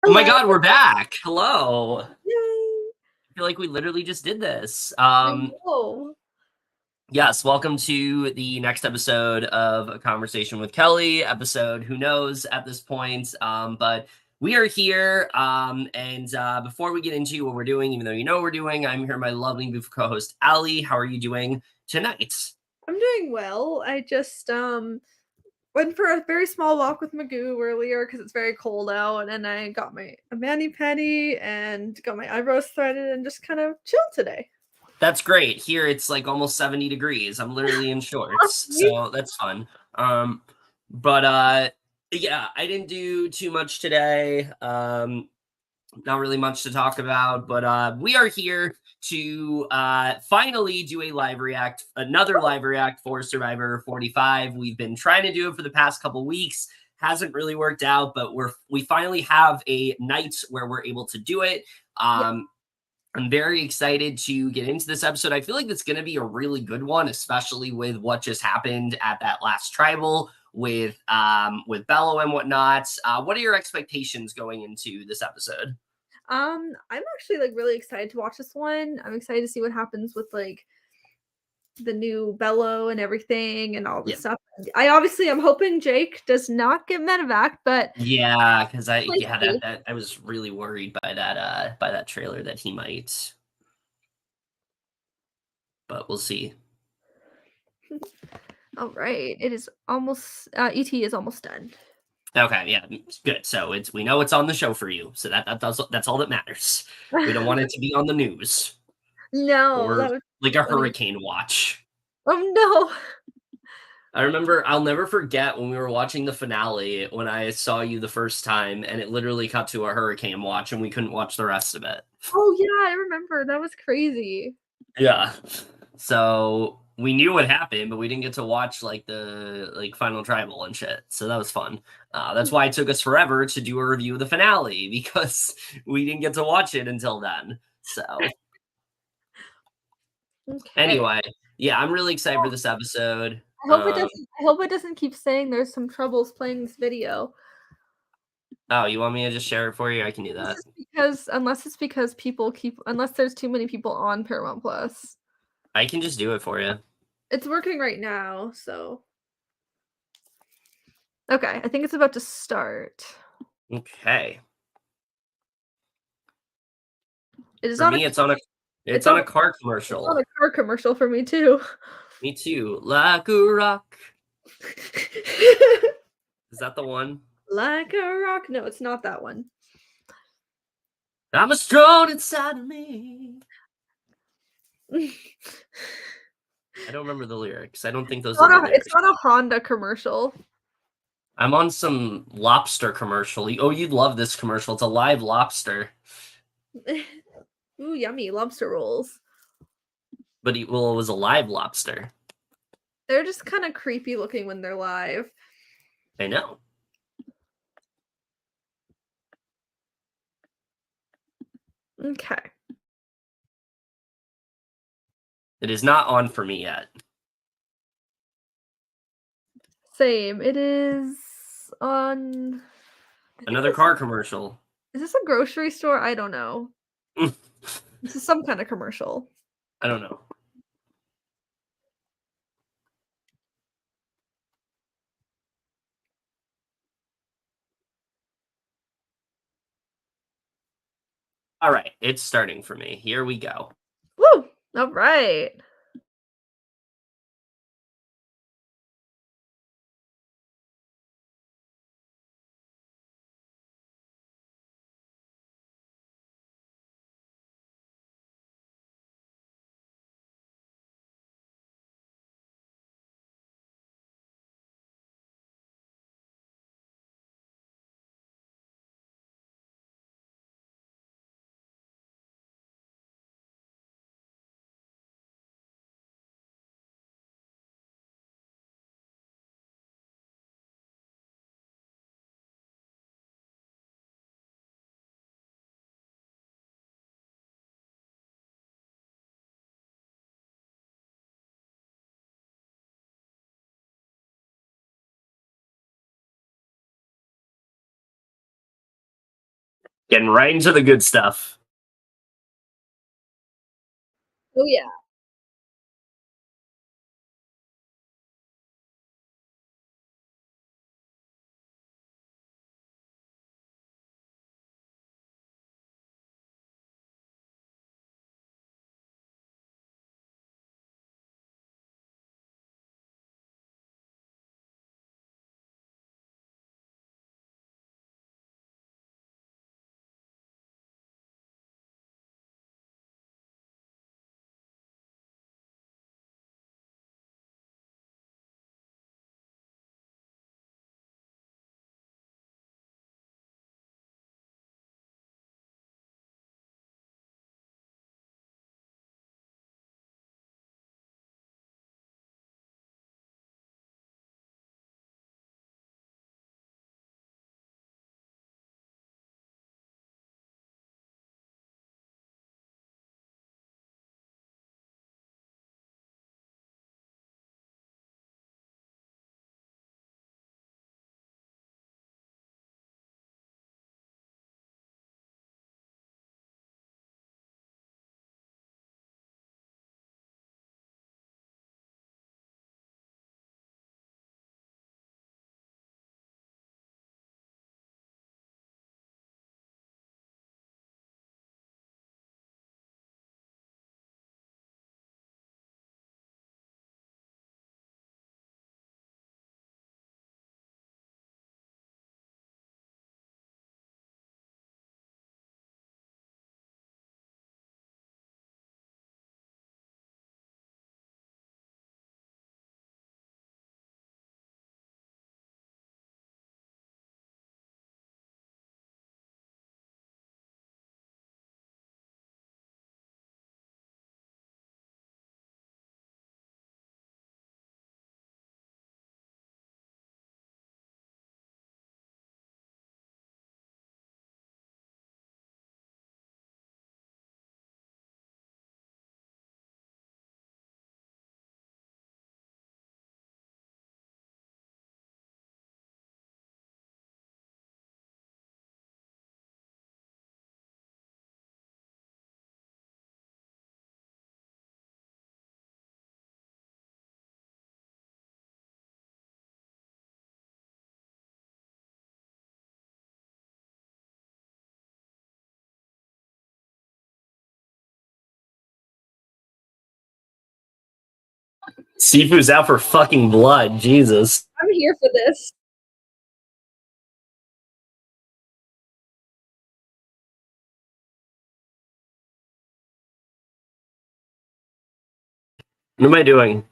Oh my Hello. god, we're back. Hello. I Yay. feel like we literally just did this. I know. Yes, welcome to the next episode of A Conversation with Kelly, episode who knows at this point. But we are here. And before we get into what we're doing, even though you know what we're doing, I'm here, my lovely beautiful co-host, Allie. How are you doing tonight? I'm doing well. I just went for a very small walk with Magoo earlier because it's very cold out, and I got a mani-pedi and got my eyebrows threaded and just kind of chilled today. That's great. Here it's like almost 70 degrees. I'm literally in shorts, so that's fun. But yeah, I didn't do too much today. Not really much to talk about, but we are here to finally do another live react for Survivor 45. We've been trying to do it for the past couple weeks. Hasn't really worked out, but we finally have a night where we're able to do it. I'm very excited to get into this episode. I feel like it's going to be a really good one, especially with what just happened at that last tribal with Bello and whatnot. What are your expectations going into this episode? I'm actually like really excited to watch this one. I'm excited to see what happens with like the new Bello and everything and all this stuff. I'm hoping Jake does not get medevac, but Yeah, because like, I was really worried by that trailer that he might, but we'll see. all right, it is almost ET is almost done. Okay, yeah, good. So we know it's on the show for you, so that's all that matters. We don't want it to be on the news No, or that was like a funny. hurricane watch. Oh no. I'll never forget when we were watching the finale when I saw you the first time and it literally cut to a hurricane watch and we couldn't watch the rest of it. Oh yeah, I remember. That was crazy. Yeah. So we knew what happened, but we didn't get to watch like the final tribal and shit. So that was fun. That's why it took us forever to do a review of the finale because we didn't get to watch it until then. So Okay. anyway, yeah, I'm really excited for this episode. I hope it doesn't keep saying there's some troubles playing this video. Oh, you want me to just share it for you? I can do that. Unless it's because unless there's too many people on Paramount Plus. I can just do it for you. It's working right now, so. Okay, I think it's about to start. Okay. It is For on me, a it's on a car commercial. It's on a car commercial for me too. Me too. Like a rock. Is that the one? Like a rock. No, it's not that one. I'm a strong inside of me. I don't remember the lyrics. I don't think those are the lyrics. It's not a Honda commercial. I'm on some lobster commercial. Oh, you'd love this commercial. It's a live lobster. Ooh, yummy lobster rolls. But it was a live lobster. They're just kind of creepy looking when they're live. I know. Okay. It is not on for me yet. Same. It is on Another car commercial. Is this a grocery store? I don't know. This is some kind of commercial. I don't know. All right, it's starting for me. Here we go. Woo! All right. Getting right into the good stuff. Oh yeah. Sifu's out for fucking blood. Jesus. I'm here for this. What am I doing?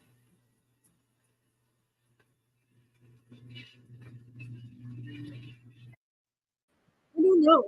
I don't know.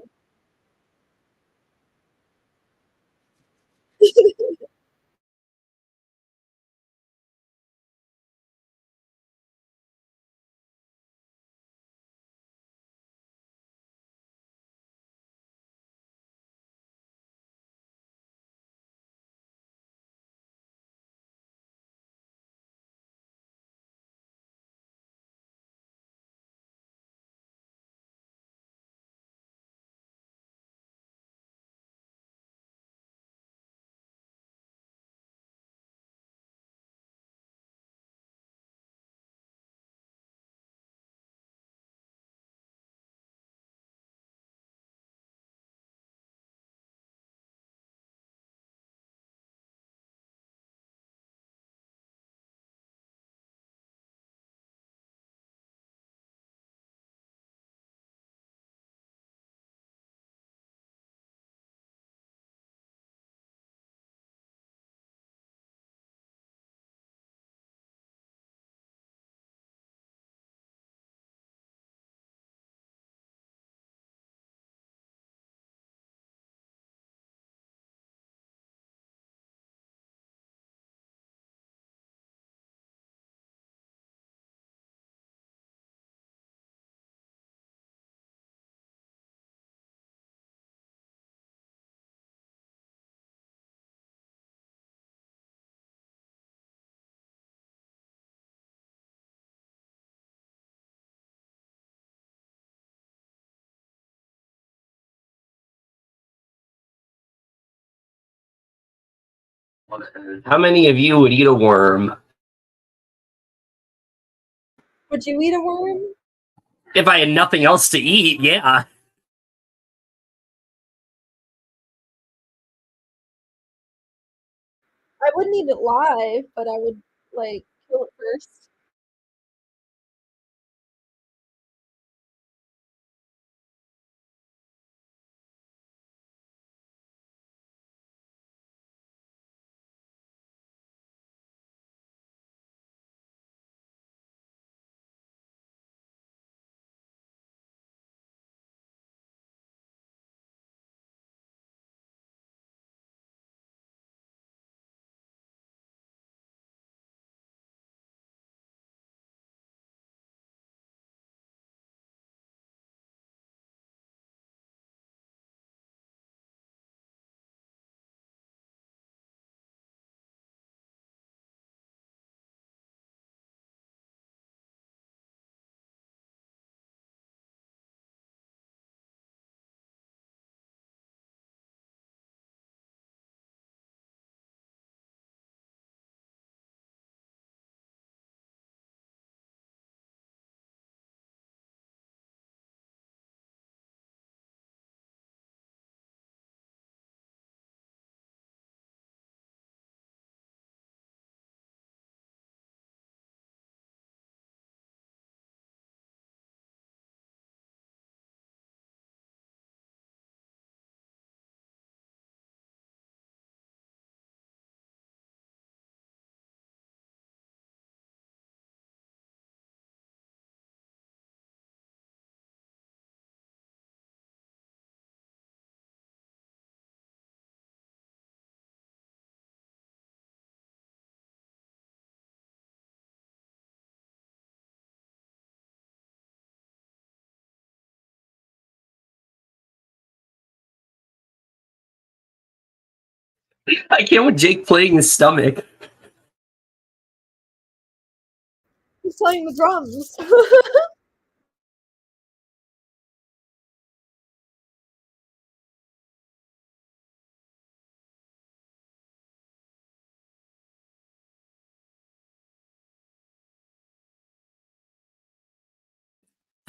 How many of you would eat a worm? Would you eat a worm? If I had nothing else to eat, yeah. I wouldn't eat it live, but I would like kill it first. I can't with Jake playing the stomach. He's playing the drums.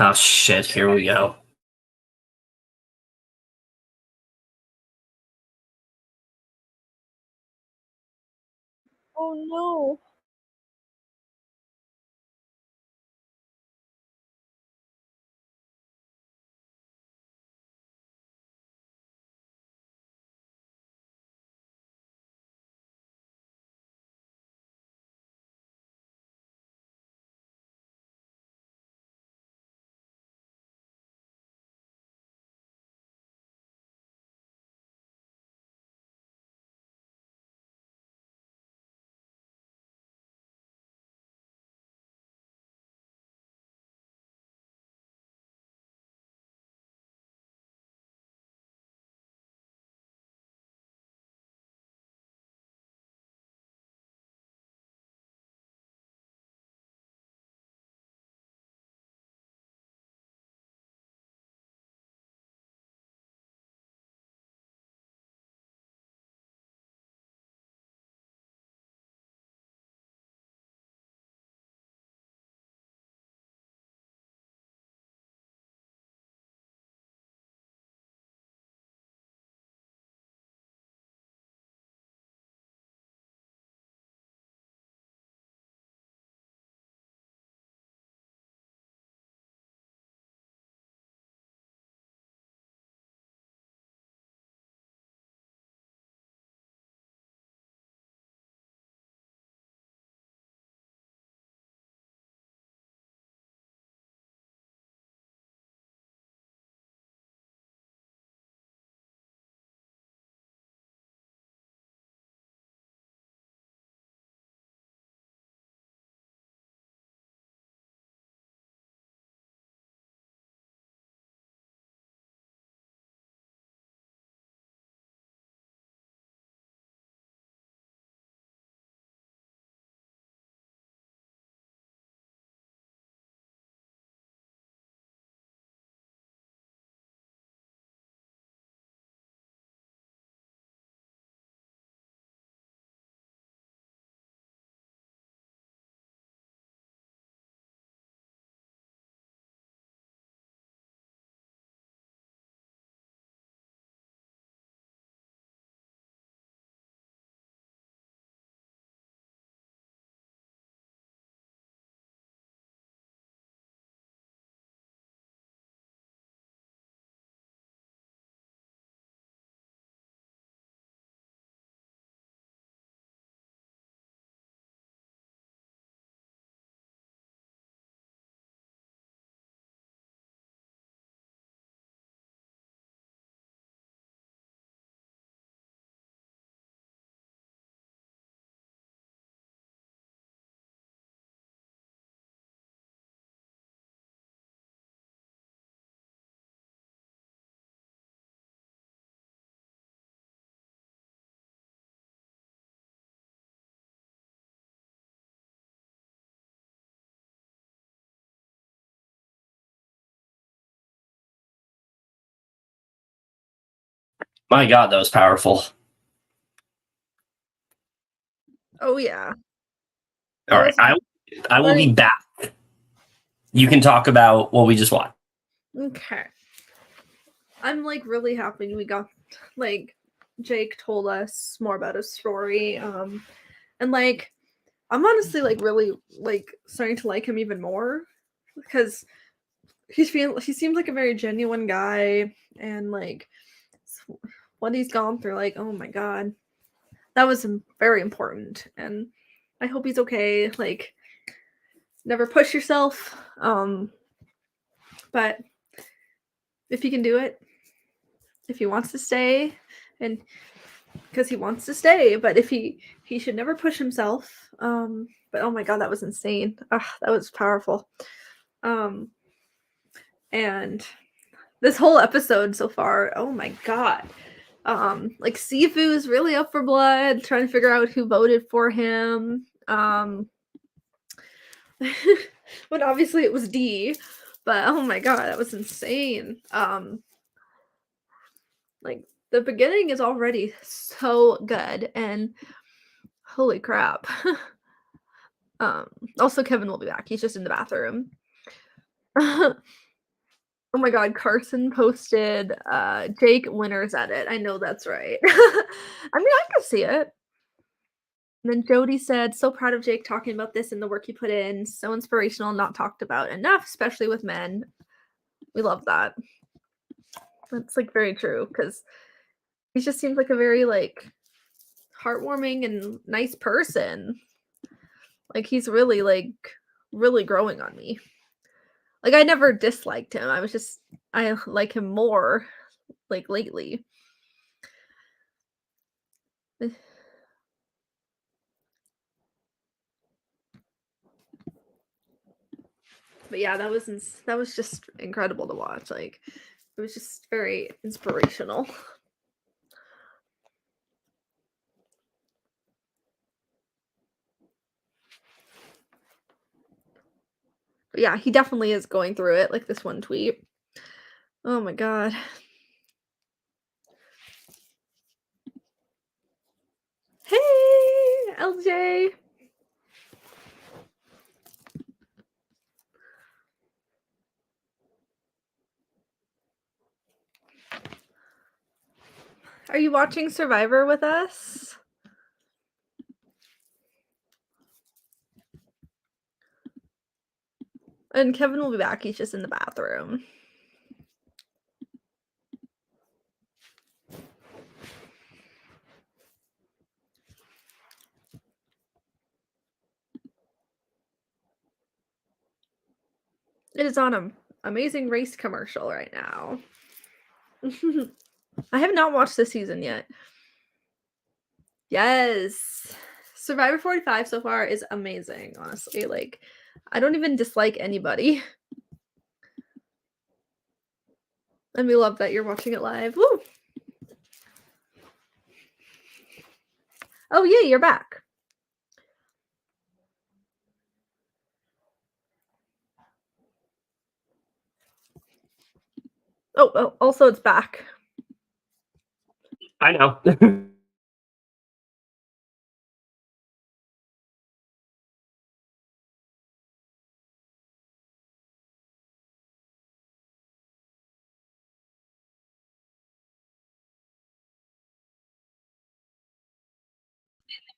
Oh shit, here we go. Oh no. My God, that was powerful. Oh yeah. All right, I will be back. You can talk about what we just watched. Okay. I'm like really happy we got like Jake told us more about his story. And like I'm honestly like really like starting to like him even more because he seems like a very genuine guy, and like what he's gone through, like, oh my God, that was very important. And I hope he's okay. Like, never push yourself. But if he can do it, if he wants to stay, and because he wants to stay, but if he should never push himself. But oh my God, that was insane. That was powerful. And this whole episode so far, oh my God. Like Sifu is really up for blood, trying to figure out who voted for him. When obviously it was D, but oh my God, that was insane. Like the beginning is already so good, and holy crap. Also Kevin will be back. He's just in the bathroom. Oh my God, Carson posted Jake winners edit. I know that's right. I mean, I can see it. And then Jody said, so proud of Jake talking about this and the work he put in. So inspirational, not talked about enough, especially with men. We love that. That's like very true because he just seems like a very like heartwarming and nice person. Like he's really growing on me. Like I never disliked him. I like him more like lately. But yeah, that was just incredible to watch. Like it was just very inspirational. But yeah, he definitely is going through it, like this one tweet. Oh my God. Hey, LJ. Are you watching Survivor with us? And Kevin will be back. He's just in the bathroom. It is on an Amazing Race commercial right now. I have not watched this season yet. Yes. Survivor 45 so far is amazing, honestly. Like, I don't even dislike anybody. And we love that you're watching it live. Woo! Oh, yeah, you're back. Oh, also it's back. I know.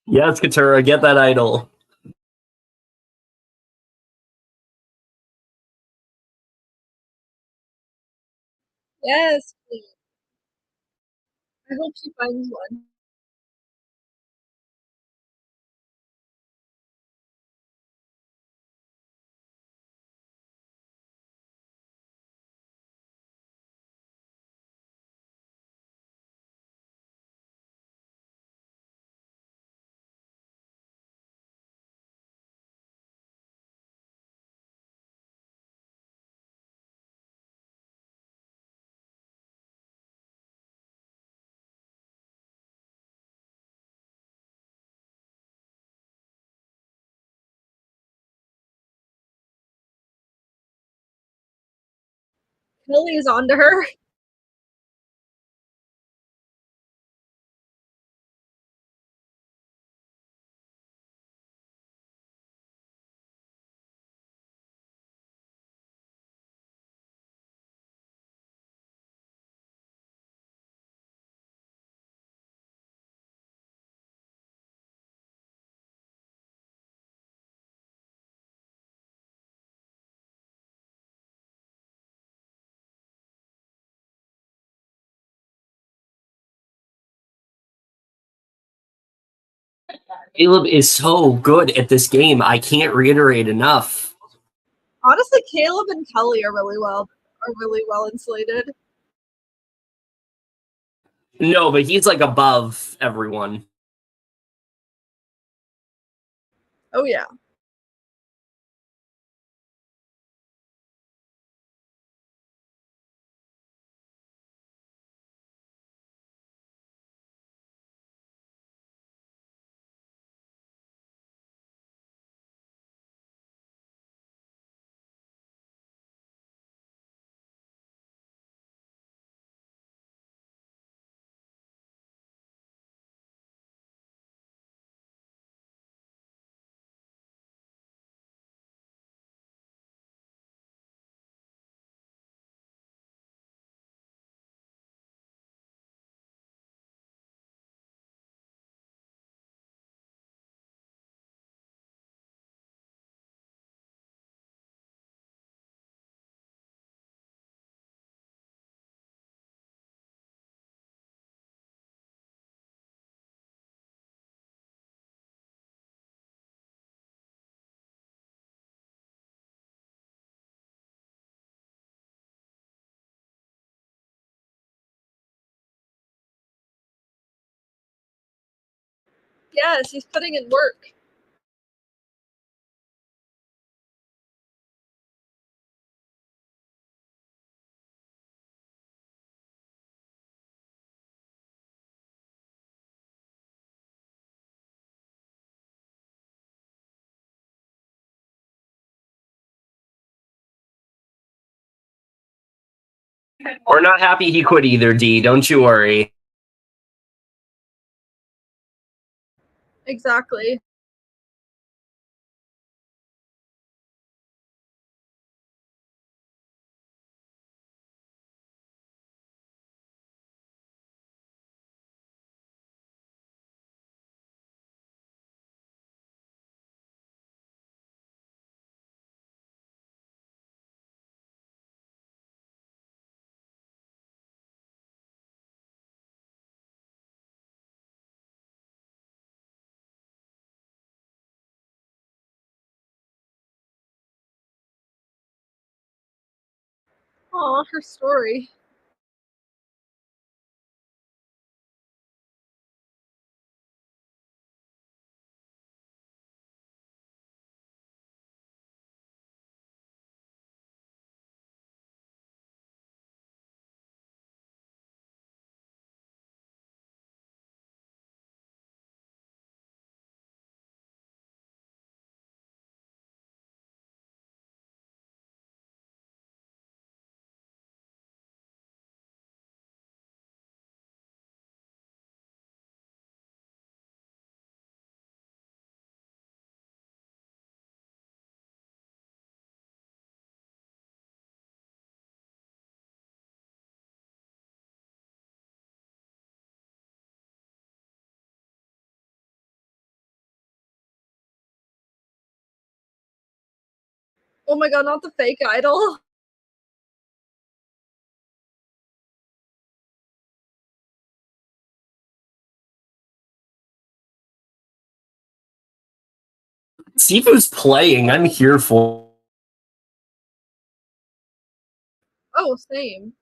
Yes, Katurah, get that idol. Yes, please. I hope she finds one. Kelly's onto her. Kaleb is so good at this game. I can't reiterate enough. Honestly, Kaleb and Kellie are really well insulated. No, but he's like above everyone. Oh yeah. Yes, he's putting in work. We're not happy he quit either, D. Don't you worry. Exactly. Aw, her story. Oh my god, not the fake idol. Sifu's playing. I'm here for. Oh, same.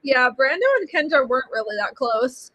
Yeah, Brando and Kendra weren't really that close.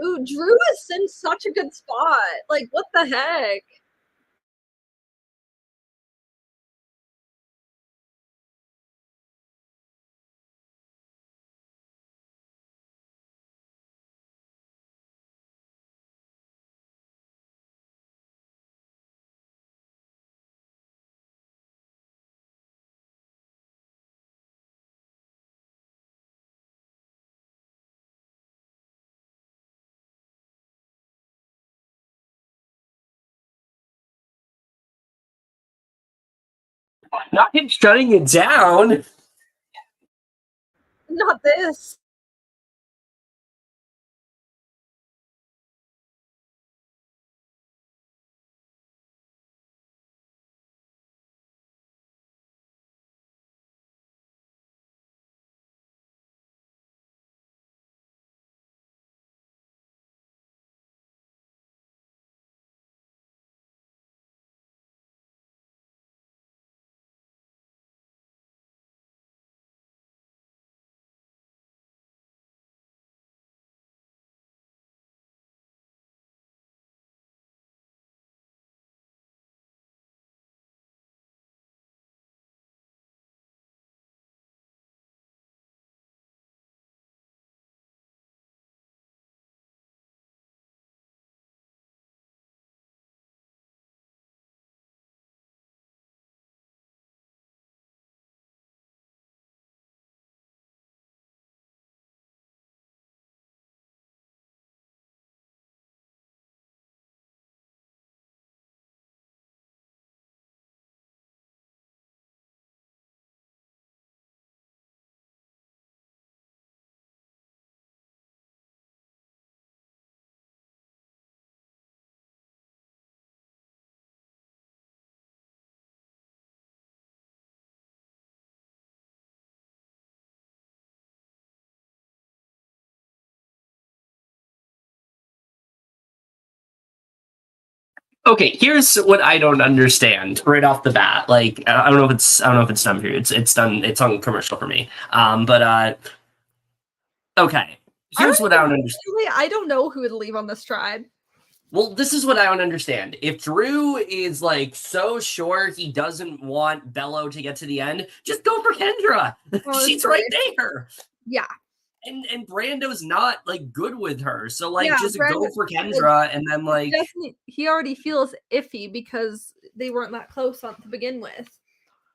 Ooh, Drew is in such a good spot. Like, what the heck? Not him shutting it down. Not this. Okay, here's what I don't understand right off the bat. Like, I don't know if it's done for you. It's done. It's on commercial for me. Okay. Here's what I don't understand. I don't know who would leave on this tribe. Well, this is what I don't understand. If Drew is like so sure he doesn't want Bello to get to the end, just go for Kendra. She's right there. Yeah. And Brando's not like good with her. So like Yeah, just Brando, go for Kendra and then like he already feels iffy because they weren't that close to begin with.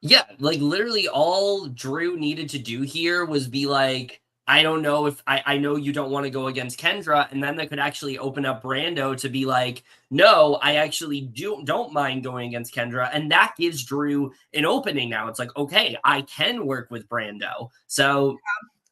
Yeah, like literally all Drew needed to do here was be like, I don't know if I know you don't want to go against Kendra, and then they could actually open up Brando to be like, no, I actually don't mind going against Kendra, and that gives Drew an opening now. It's like, okay, I can work with Brando. So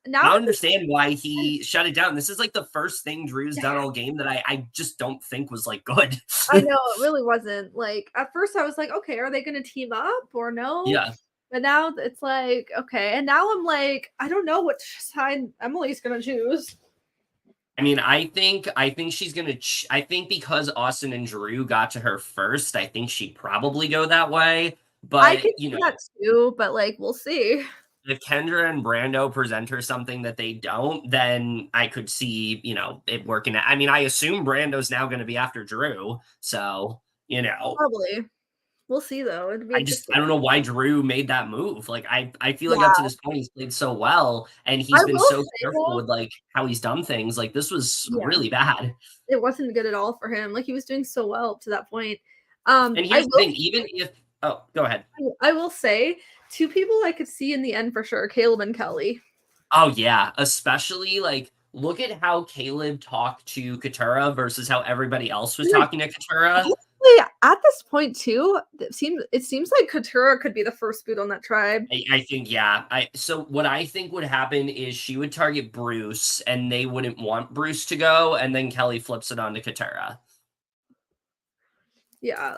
Now I don't understand why he shut it down. This is like the first thing Drew's done all game that I just don't think was like good. I know it really wasn't. Like at first I was like, okay, are they gonna team up or no? Yeah. But now it's like, okay. And now I'm like, I don't know which side Emily's gonna choose. I mean, I think she's gonna. I think because Austin and Drew got to her first, I think she'd probably go that way. I But could see that too, but like we'll see. If Kendra and Brando present her something that they don't, then I could see it working. I mean, I assume Brando's now going to be after Drew, so Probably. We'll see though. It'd be I interesting. don't know why Drew made that move. Like I feel like Yeah. up to this point he's played so well and I he's been will so say careful though, with like how he's done things. Like this was yeah, really bad. it wasn't good at all for him. Like he was doing so well up to that point. And I here's the will thing, even if oh, go ahead. I will say two people I could see in the end for sure, Kaleb and Kellie. Oh yeah, especially like look at how Kaleb talked to Katurah versus how everybody else was Like, talking to Katurah. honestly, at this point too, it seems like Katurah could be the first boot on that tribe. I think yeah. So what I think would happen is she would target Bruce and they wouldn't want Bruce to go, and then Kellie flips it on to Katurah. Yeah,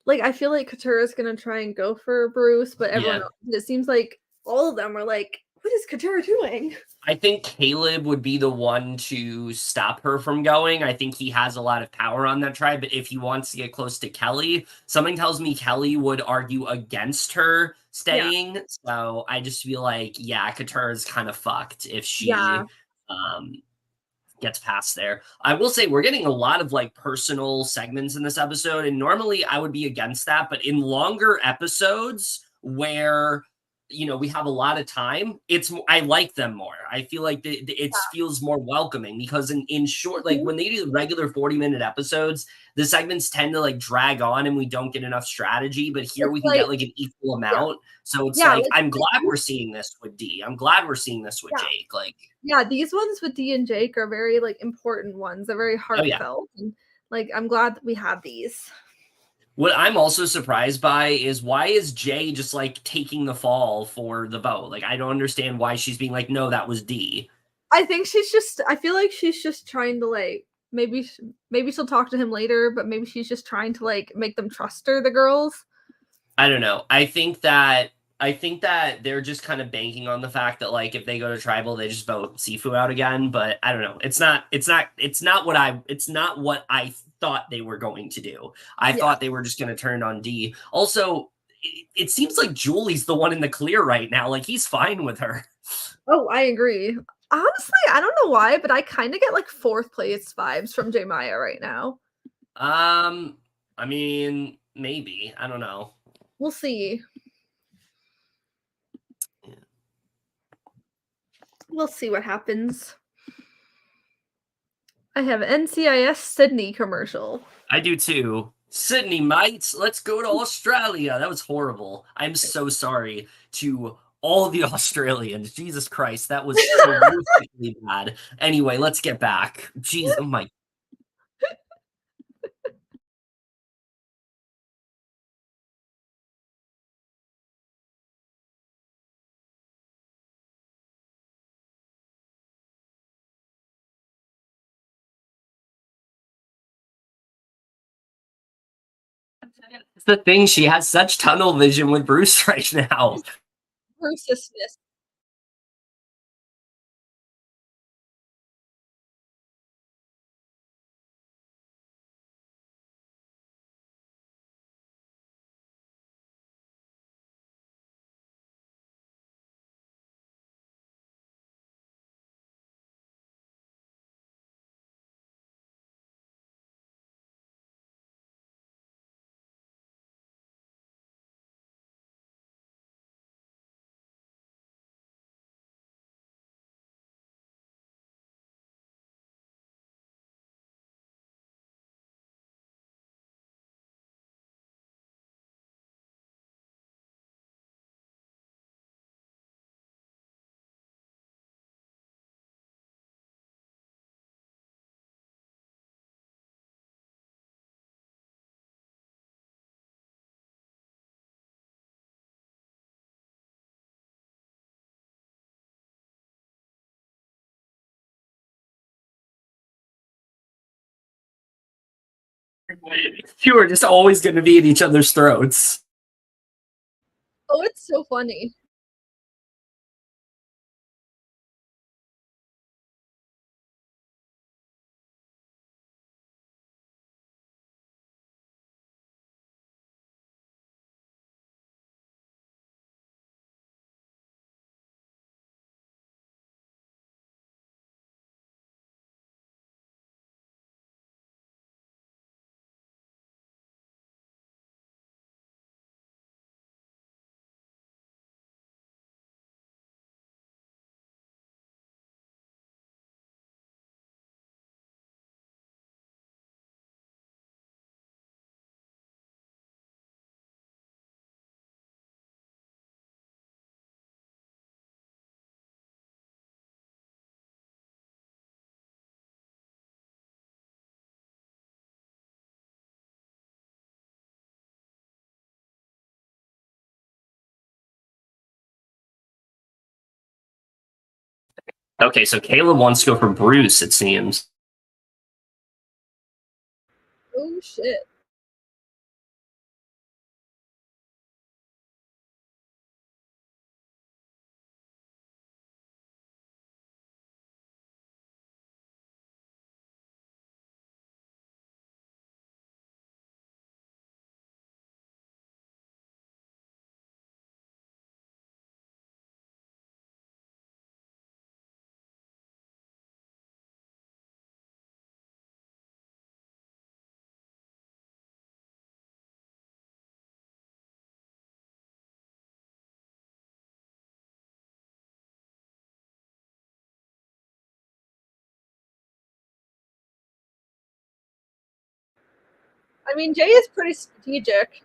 like I feel like Katurah's gonna try and go for Bruce, but everyone Yeah. else, it seems like all of them are like, what is Katurah doing? I think Kaleb would be the one to stop her from going. I think he has a lot of power on that tribe, but if he wants to get close to Kellie, something tells me Kellie would argue against her Yeah, staying. So I just feel like, yeah, Katurah's kind of fucked if yeah. she um, gets past there. I will say we're getting a lot of like personal segments in this episode, and normally I would be against that, but in longer episodes where we have a lot of time, I like them more. I feel like it feels more welcoming because in short, like Mhm. when they do the regular 40-minute episodes, the segments tend to like drag on and we don't get enough strategy, but here It's we can like, get like an equal yeah, amount. So it's yeah, like like, I'm glad we're seeing this with D. I'm glad we're seeing this with yeah, Jake. Like, yeah. These ones with D and Jake are very like important ones. They're very oh yeah. heartfelt, and like I'm glad that we have these. What I'm also surprised by is why is Jay just like taking the fall for the vote? Like I don't understand why she's being like, no, that was D. I think she's just. I feel like she's just trying to like maybe she'll talk to him later, but maybe she's just trying to like make them trust her, the girls. I don't know. I think that they're just kind of banking on the fact that like if they go to tribal, they just vote Sifu out again. But I don't know. It's not what I thought they were going to do. I Yeah. thought they were just going to turn on D. Also, it seems like Julie's the one in the clear right now. Like he's fine with her. Oh, I agree. Honestly, I don't know why, but I kind of get like fourth place vibes from J Maya right now. Um, I mean, maybe. I don't know. We'll see. Yeah. We'll see what happens. I have NCIS Sydney commercial. I do too. Sydney, mates, let's go to Australia. That was horrible. I'm so sorry to all the Australians. Jesus Christ, that was horrifically bad. Anyway, let's get back. Jeez, oh my. It's the thing. She has such tunnel vision with Bruce right now. Persistence. You are just always going to be at each other's throats. Oh, it's so funny. Okay, so Kaleb wants to go for Bruce, it seems. Oh shit. I mean, Jay is pretty strategic.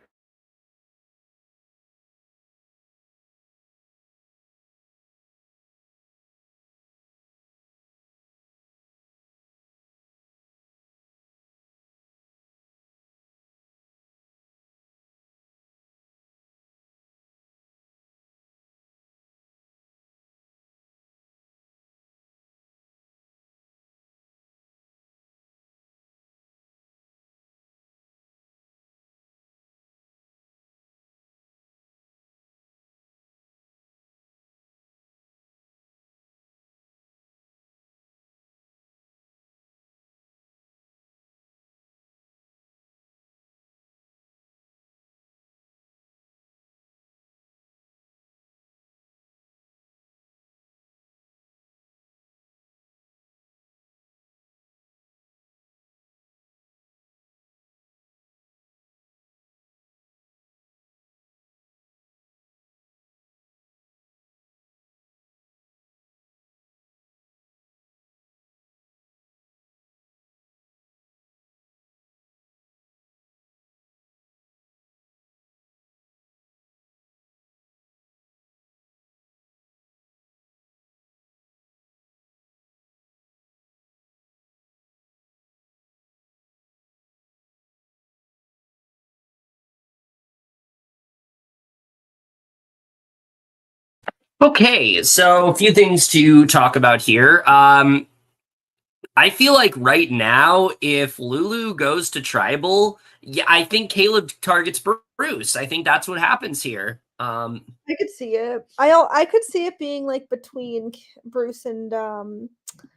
Okay, so a few things to talk about here. I feel like right now, if Lulu goes to tribal, yeah, I think Kaleb targets Bruce. I think that's what happens here. I could see it. I could see it being like between Bruce and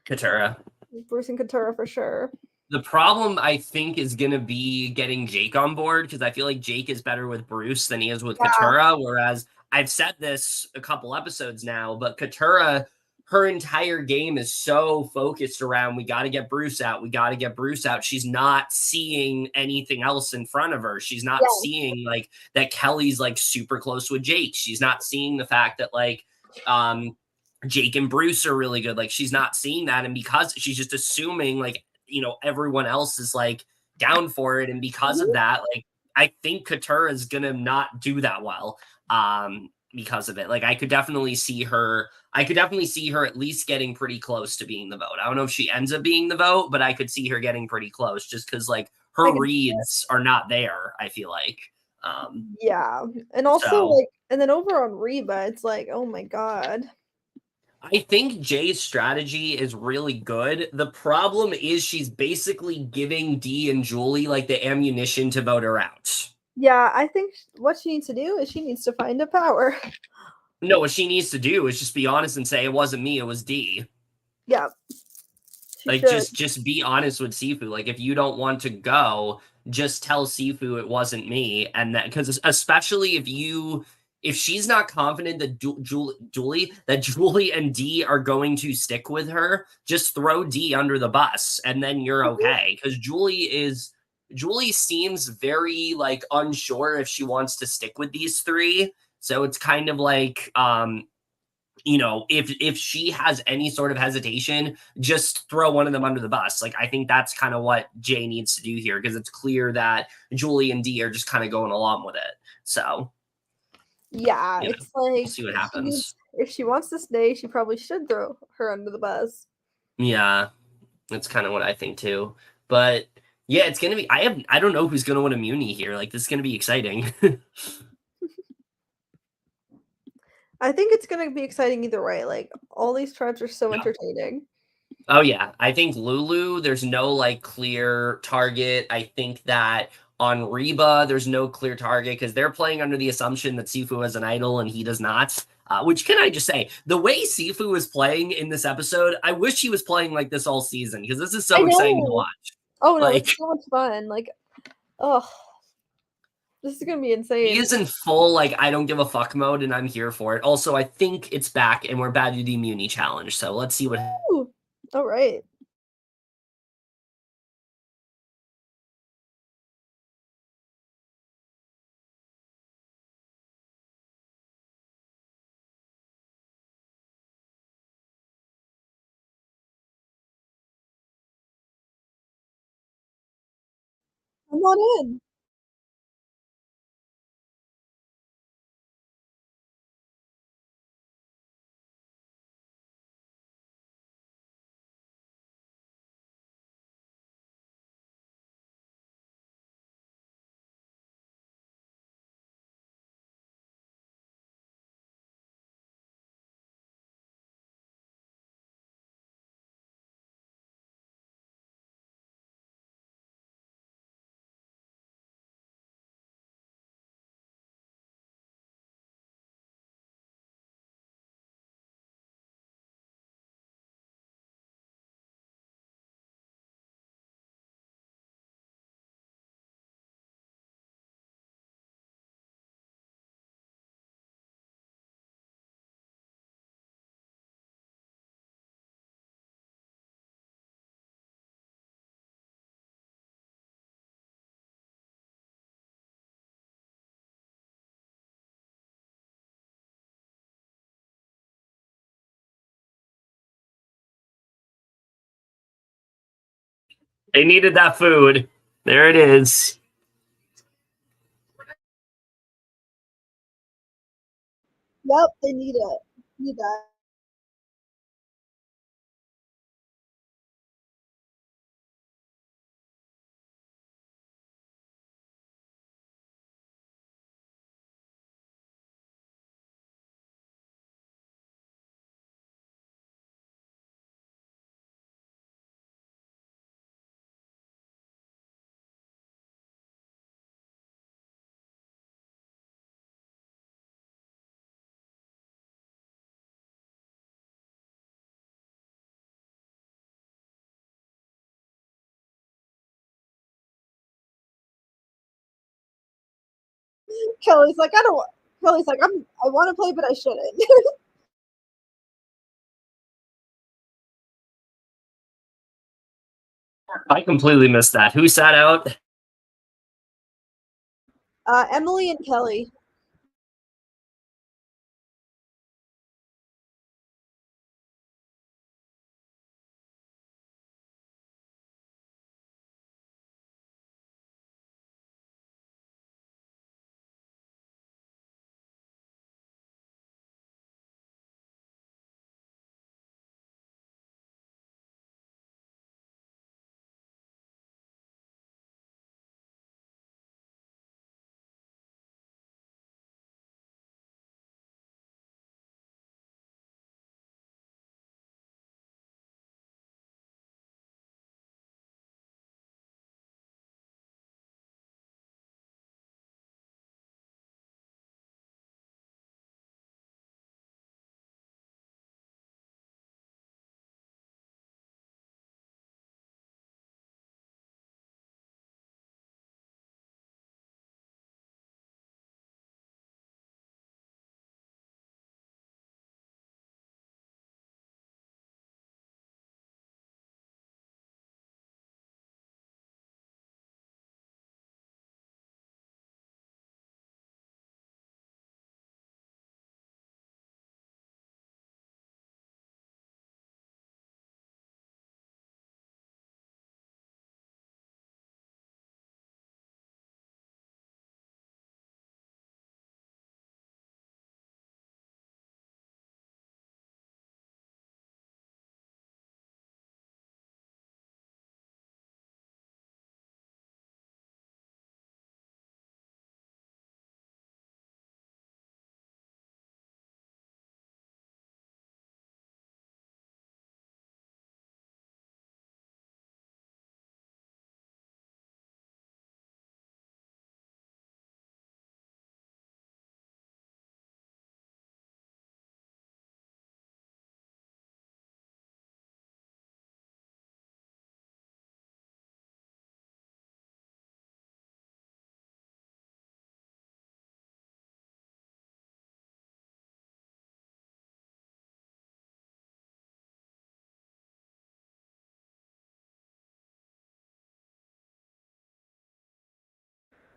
Katurah. Katurah for sure. The problem, I think, is going to be getting Jake on board because I feel like Jake is better with Bruce than he is with Yeah. Katurah. Whereas I've said this a couple episodes now, but Katurah, her entire game is so focused around we got to get Bruce out. We got to get Bruce out. She's not seeing anything else in front of her. She's not seeing like that Kelly's like super close with Jake. She's not seeing the fact that like Jake and Bruce are really good. Like she's not seeing that. And because she's just assuming like, you know, everyone else is like down for it. And because of that, like, I think Katurah is going to not do that well because of it. Like I could definitely see her at least getting pretty close to being the vote. I don't know if she ends up being the vote, but I could see her getting pretty close just because like her reads are not there, I feel like. Yeah. And also like, and then over on Reba, it's like, oh my God. I think Jay's strategy is really good. The problem is she's basically giving Dee and Julie like the ammunition to vote her out. Yeah, I think what she needs to do is she needs to find a power. No, what she needs to do is just be honest and say it wasn't me, it was Dee. Yeah. Like just be honest with Sifu. Like if you don't want to go, just tell Sifu it wasn't me, and that because especially if she's not confident that Julie and Dee are going to stick with her, just throw Dee under the bus, and then you're okay. Because Julie seems very like unsure if she wants to stick with these three, so it's kind of like you know, if she has any sort of hesitation, just throw one of them under the bus. Like I think that's kind of what Jay needs to do here because it's clear that Julie and Dee are just kind of going along with it. So yeah, it's like we'll see what happens. If she wants to stay, she probably should throw her under the bus. Yeah, that's kind of what I think too. But yeah, it's gonna be. I don't know who's gonna win immunity here. Like this is gonna be exciting. I think it's gonna be exciting either way. Like all these tribes are so Yeah. entertaining. Oh yeah, I think Lulu, there's no like clear target. I think that on Reba, there's no clear target because they're playing under the assumption that Sifu has an idol and he does not. Which can I just say, the way Sifu is playing in this episode, I wish he was playing like this all season because this is I so exciting to know. watch. Oh no, Like it's so much fun. Like, oh, this is gonna be he insane. is in full like I don't give a fuck mode and I'm here for it. Also, I think it's back and we're about to do the Muni challenge. So let's see what. Ooh. All right. I'm not in. They needed that food. There it is. Yep, they need it. Need that. Kelly's like, I don't want. Kelly's like, I want to play, but I shouldn't. I completely missed that. Who sat out? Emily and Kelly.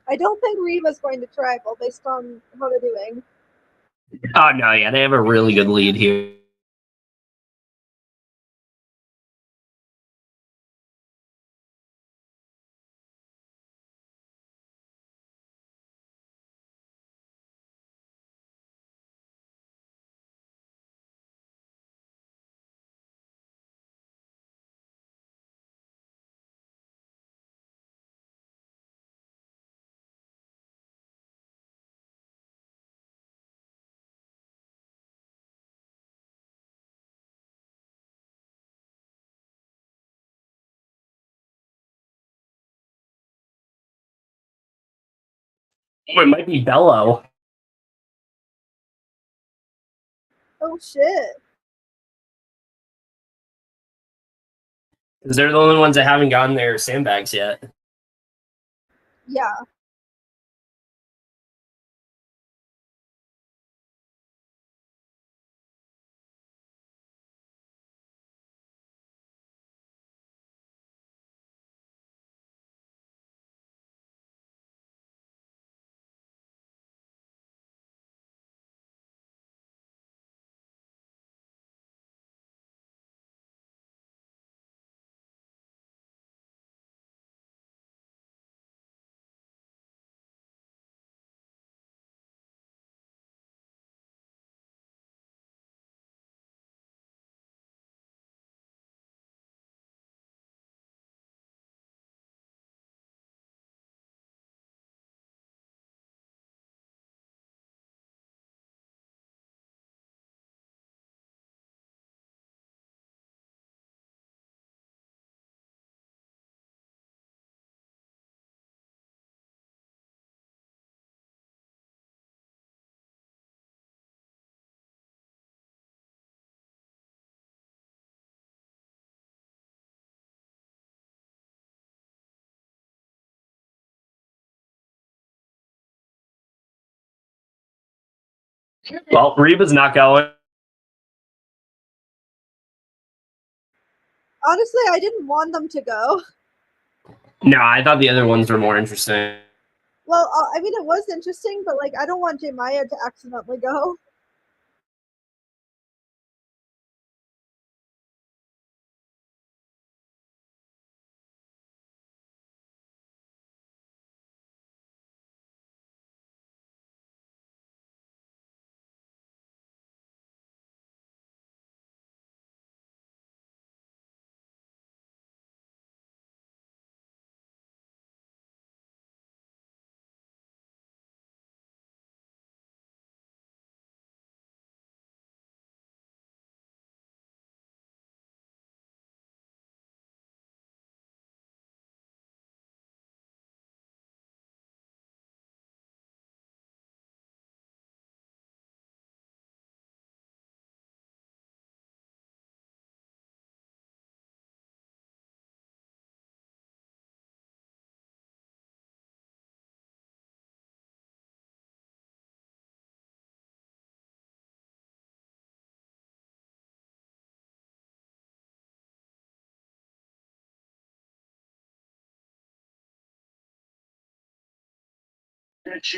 I don't think Reva's going to travel based on how they're doing. Oh no, yeah, they have a really good lead here. Oh, it might be Bello. Oh shit. Because they're the only ones that haven't gotten their sandbags yet. Yeah. Well, Reba's not going. Honestly, I didn't want them to go. No, I thought the other ones were more interesting. Well, I mean, it was interesting, but like, I don't want Jemaya to accidentally go.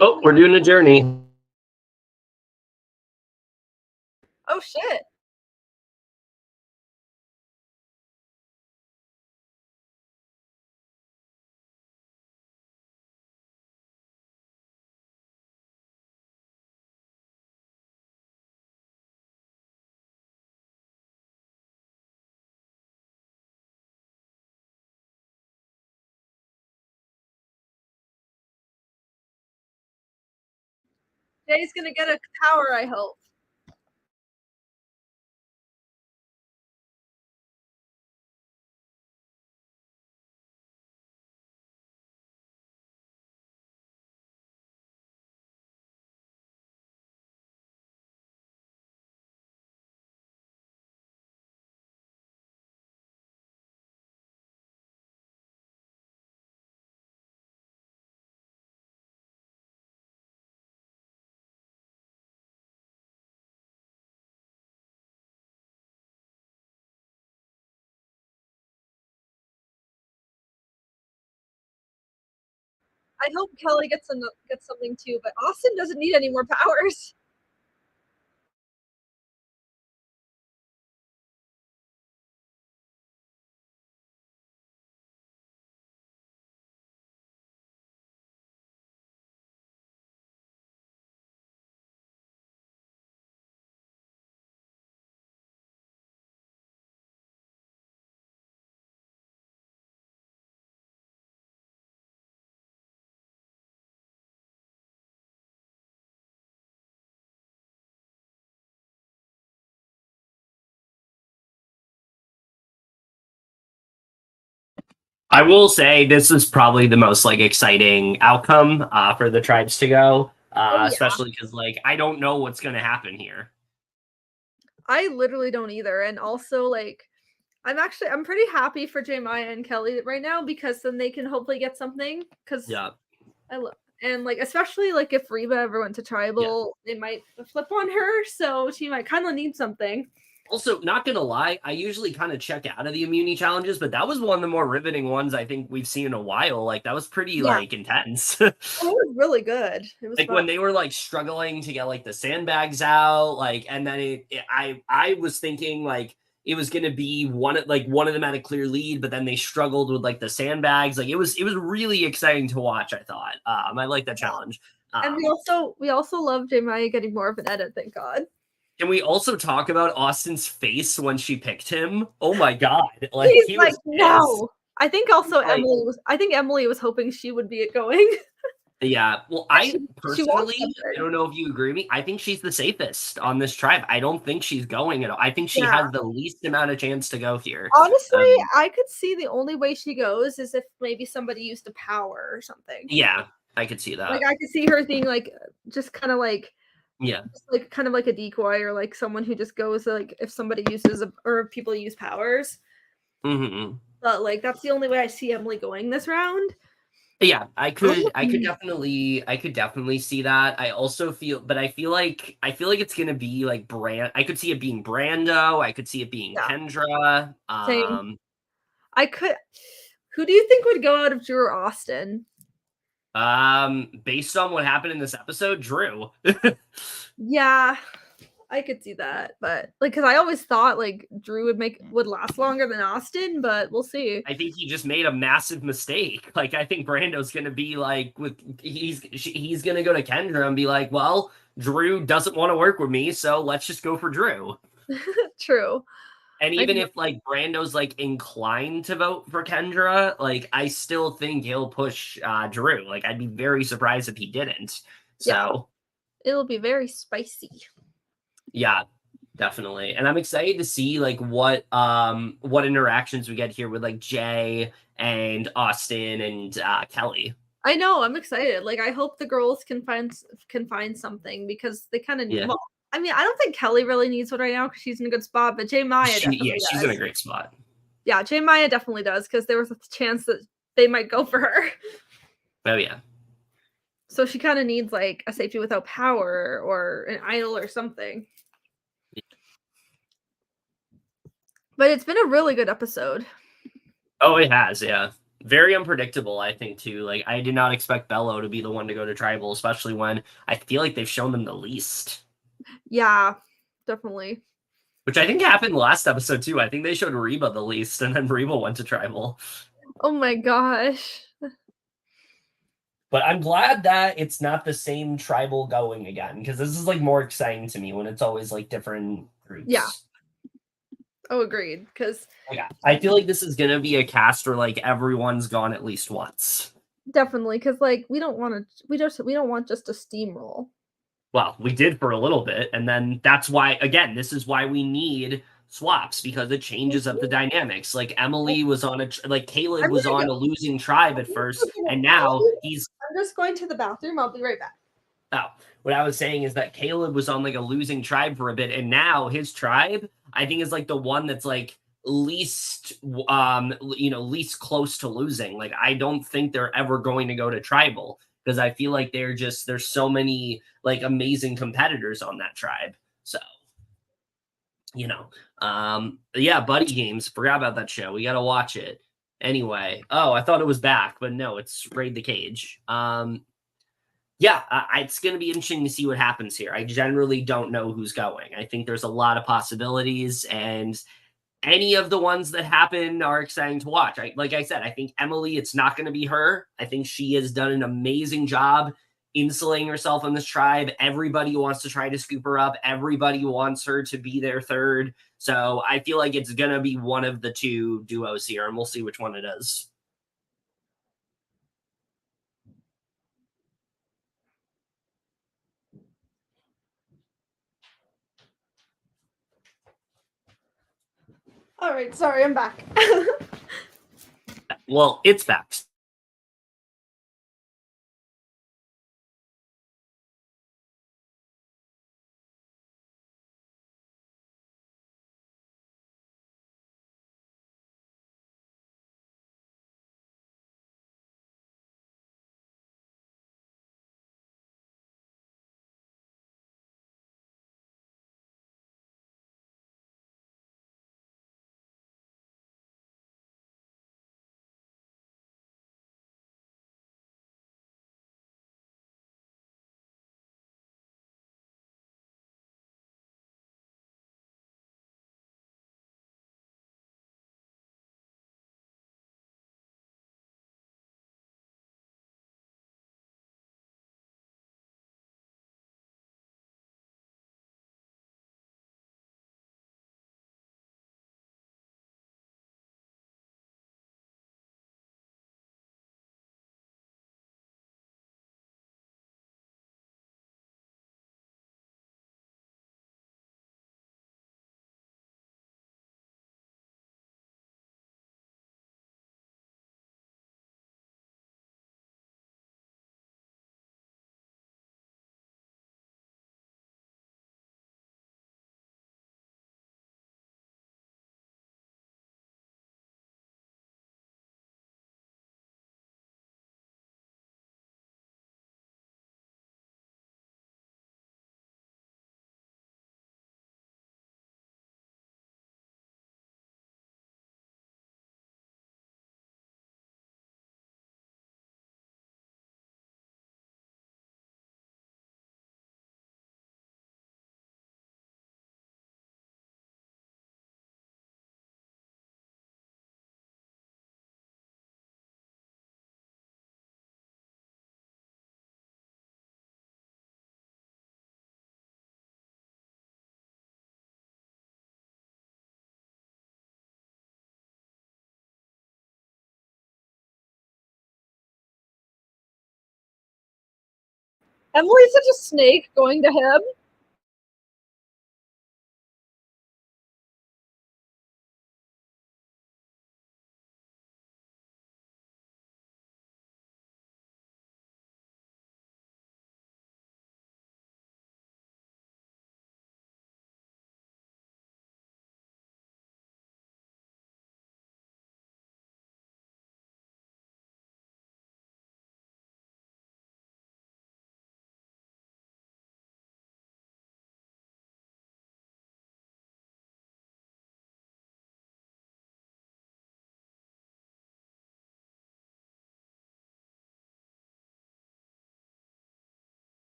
Oh, we're doing a journey. Oh shit. Jay's gonna get a tower, I hope. I hope Kelly gets something too, but Austin doesn't need any more powers. I will say this is probably the most like exciting outcome for the tribes to go, Oh, yeah. especially because like I don't know what's going to happen here. I literally don't either, and also, like, I'm pretty happy for Maya and Kelly right now because then they can hopefully get something, 'cause Yeah. I love and, like, especially, like, if Reba ever went to tribal, they might flip on her, so she might kinda need something. Also, not gonna lie, I usually kind of check out of the immunity challenges, but that was one of the more riveting ones I think we've seen in a while. Like that was pretty Yeah. like intense. Oh, it was really good. It was Like fun. when they were like struggling to get like the sandbags out, like and then I was thinking like it was gonna be one of them had a clear lead, but then they struggled with like the sandbags. Like it was really exciting to watch, I thought. I like that challenge. And we also love Maya getting more of an edit, thank God. Can we also talk about Austin's face when she picked him? Oh my god. Like He's he like, was pissed. "No." I think also Like, Emily was hoping she would be it going. yeah. Well, She I she wants personally, I something. don't know if you agree with me. I think she's the safest on this tribe. I don't think she's going at all. I think she Yeah. has the least amount of chance to go here. Honestly, Um, I could see the only way she goes is if maybe somebody used a power or something. yeah, I could see Like, that. I could see her being, like, just kinda like Yeah. just, like, kind of like a decoy or, like, someone who just goes, like, if somebody uses a or if people use powers. Hmm. But, like, that's the only way I see Emily going this round. Yeah, Um, I could definitely see that. I also feel, but I feel like it's gonna be like I could see it being Brando. I could see it being Yeah, Kendra. same. I could Who do you think would go out of Drew or Austin? Based on what happened in this episode, Drew. Yeah, I could see that, but, like, because I always thought, like, Drew would last longer than Austin, but we'll see. I think he just made a massive mistake. Like I think Brando's gonna be like he's gonna go to Kendra and be like, well, Drew doesn't want to work with me, so let's just go for Drew. True. And I even know. if like Brando's like inclined to vote for Kendra, like I still think he'll push Drew. Like I'd be very surprised if he didn't. Yeah, So it'll be very spicy. yeah, definitely. And I'm excited to see like what interactions we get here with like Jay and Austin and Kelly. I know, I'm excited. Like, I hope the girls can find something because they kinda need Yeah. well, I mean, I don't think Kelly really needs one right now because she's in a good spot, but Maya definitely She's in a does. great spot. Yeah, Maya definitely does because there was a chance that they might go for her. Oh yeah. So she kinda needs, like, a safety without power or an idol or something. But it's been a really good episode. Oh, it has, yeah. Very unpredictable, I think, too. Like I did not expect Bello to be the one to go to tribal, especially when I feel like they've shown them the least. Yeah, definitely. Which I think happened last episode too. I think they showed Reba the least, and then Reba went to tribal. Oh my gosh. But I'm glad that it's not the same tribal going again, because this is like more exciting to me when it's always like different Yeah. groups. Oh, agreed. Because Yeah, I feel like this is gonna be a cast where like everyone's gone at least once. definitely, because like we don't want just a steamroll. Well, we did for a little bit, and then that's why again, this is why we need swaps because it changes up the dynamics. Like Emily was on like Kaleb I'm was gonna on go. a losing tribe at first, and now he's I'm just going to the bathroom. I'll be right back. oh, what I was saying is that Kaleb was on like a losing tribe for a bit, and now his tribe, I think, is like the one that's like least least close to losing. Like I don't think they're ever going to go to tribal because I feel like there's so many like amazing competitors on that tribe. So, yeah, buddy games. Forgot about that show. We gotta watch it. Anyway, oh, I thought it was back, but no, it's raid the cage. Yeah, it's going to be interesting to see what happens here. I generally don't know who's going. I think there's a lot of possibilities, and any of the ones that happen are exciting to watch. Like I said, I think Emily, it's not going to be her. I think she has done an amazing job insulating herself in this tribe. Everybody wants to try to scoop her up. Everybody wants her to be their third. So I feel like it's going to be one of the two duos here, and we'll see which one it is. All right, sorry, I'm back. Well, it's back. Emily's such a snake going to him.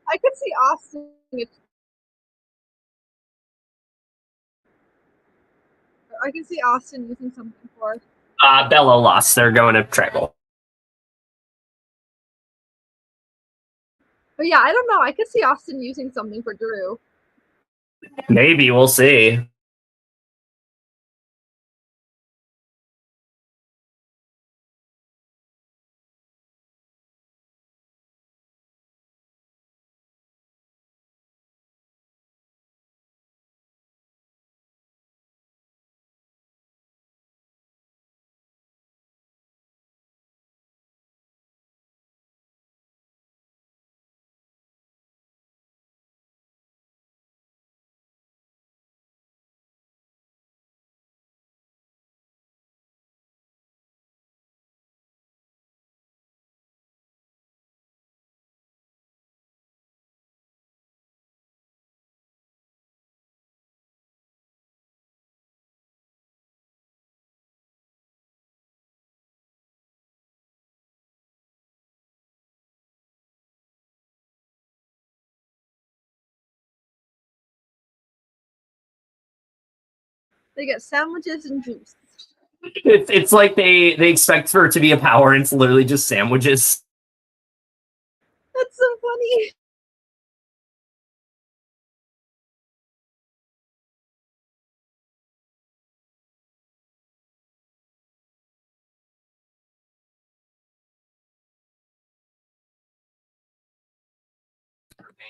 I could see Austin. I can see Austin using something for. Bella lost. They're going to tribal. But yeah, I don't know. I could see Austin using something for Drew. Maybe we'll see. They get sandwiches and juice. It's like they expect for it to be a power, and it's literally just sandwiches. That's so funny.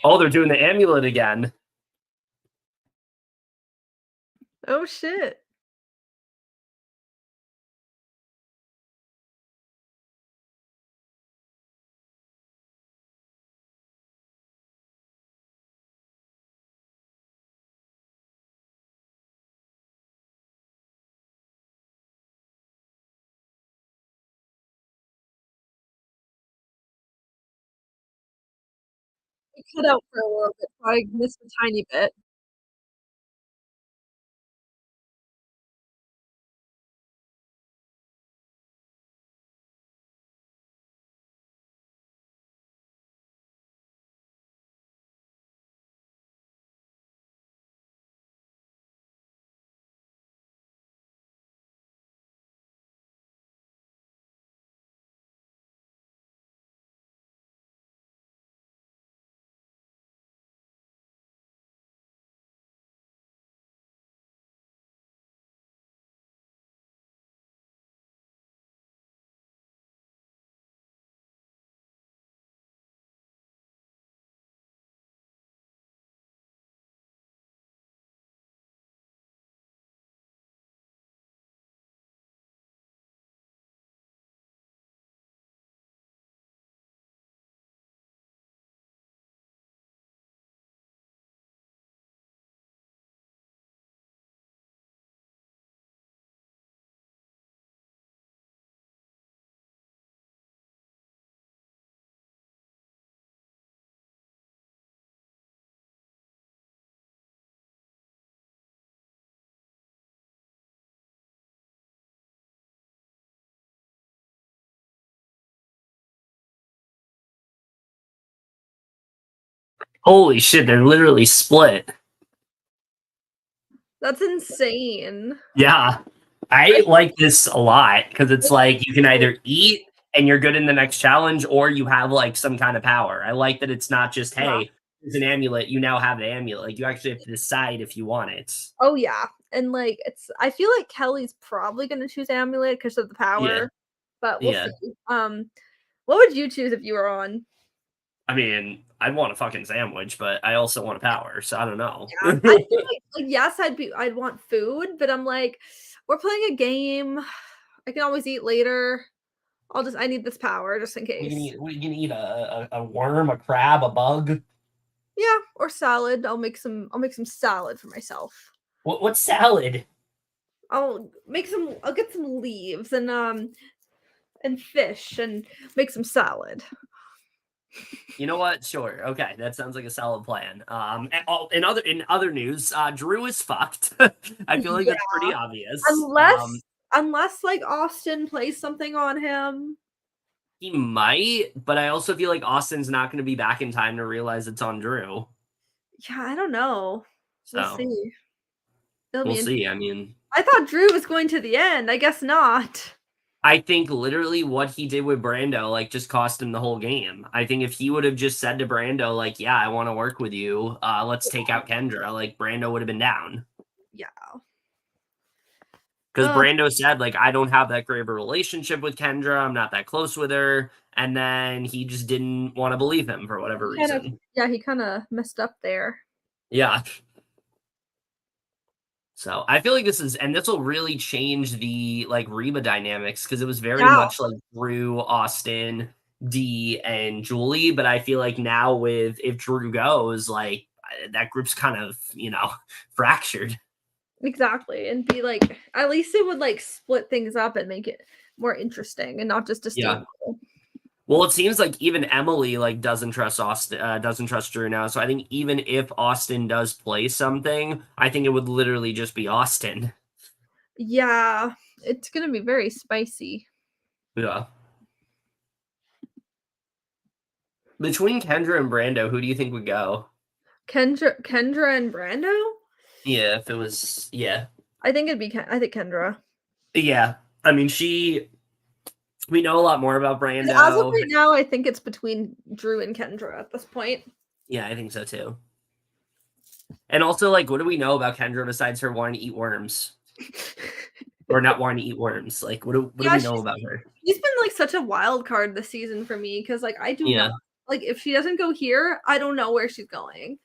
Oh, they're doing the amulet again. Oh shit. It cut out for a little bit, so I missed a tiny bit. Holy shit, they're literally split. That's insane. Yeah. I like this a lot because it's like you can either eat and you're good in the next challenge, or you have like some kind of power. I like that it's not just, Yeah. hey, there's an amulet, you now have the amulet. Like you actually have to decide if you want it. Oh yeah. And like I feel like Kelly's probably gonna choose amulet because of the power. Yeah. But we'll Yeah. see. What would you choose if you were on? I mean, I'd want a fucking sandwich, but I also want a power, so I don't know. Yeah. I feel like yes, I'd want food, but I'm like, we're playing a game. I can always eat later. I need this power just in case. What are you gonna eat? A worm, a crab, a bug? Yeah, or salad. I'll make some salad for myself. What's salad? I'll get some leaves and fish and make some salad. You know what? Sure. Okay, that sounds like a solid plan. In other news, Drew is fucked. I feel like that's pretty obvious. Unless like Austin plays something on him. He might, but I also feel like Austin's not going to be back in time to realize it's on Drew. Yeah, I don't know. We'll So see. It'll we'll be see. interesting. I mean, I thought Drew was going to the end. I guess not. I think literally what he did with Brando, like, just cost him the whole game. I think if he would have just said to Brando, like, yeah, I want to work with you, let's take out Kendra, like, Brando would have been down. Yeah. Because Brando said, like, I don't have that great of a relationship with Kendra. I'm not that close with her. And then he just didn't want to believe him for whatever reason. He kind of messed up there. Yeah. So I feel like this will really change the like Reba dynamics because it was very much like Drew, Austin, D, and Julie. But I feel like now with if Drew goes, like that group's kind of, fractured. Exactly. And be like, at least it would like split things up and make it more interesting and not just a Yeah. staple. Well, it seems like even Emily like doesn't trust Austin, doesn't trust Drew now. So I think even if Austin does play something, I think it would literally just be Austin. Yeah, it's gonna be very spicy. Yeah. Between Kendra and Brando, who do you think would go? Kendra and Brando? Yeah, if it was, yeah. I think I think Kendra. Yeah. I mean, we know a lot more about As of Brando. right now, I think it's between Drew and Kendra at this point. Yeah, I think so too. And also, like, what do we know about Kendra besides her wanting to eat worms? Or not wanting to eat worms? Like, what do we know about her? She's been like such a wild card this season for me because like I do Yeah. not like if she doesn't go here, I don't know where she's going.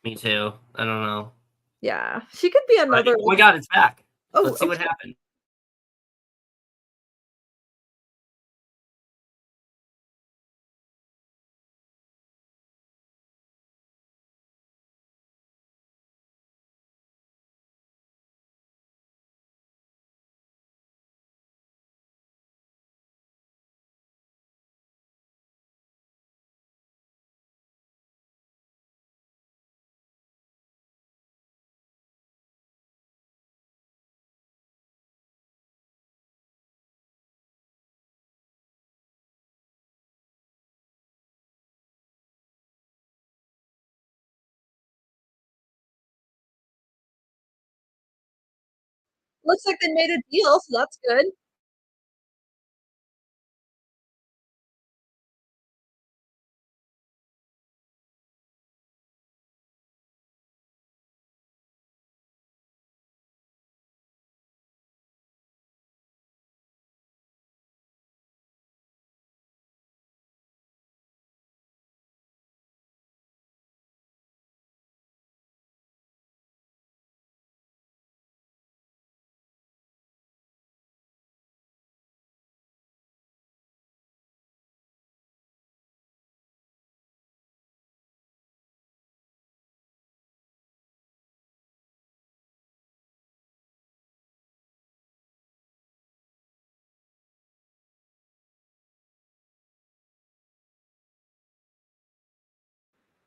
Me too. I don't know. Yeah, she could be another. Oh my god, it's back. Oh, Let's see what okay. happened. Looks like they made a deal, so that's good.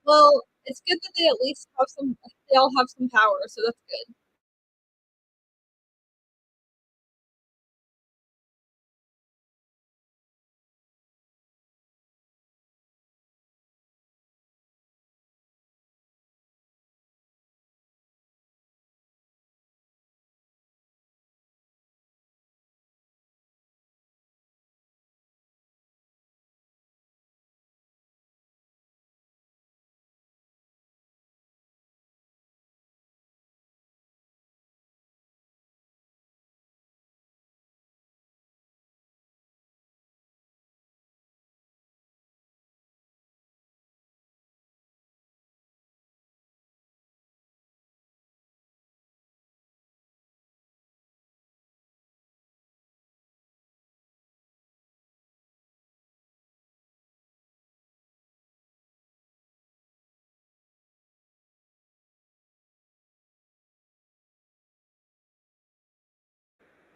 Well, it's good that they at least have some. They all have some power, so that's good.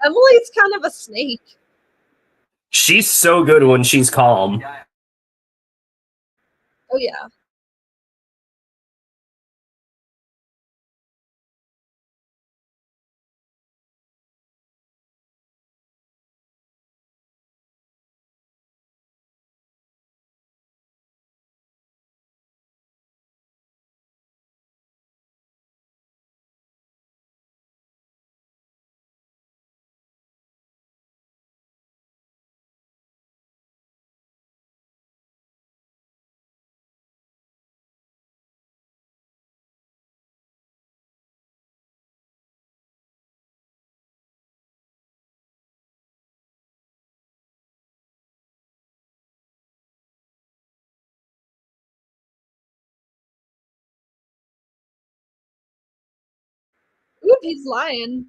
Emily's kind of a snake. She's so good when she's calm. Oh yeah. Oop, he's lying.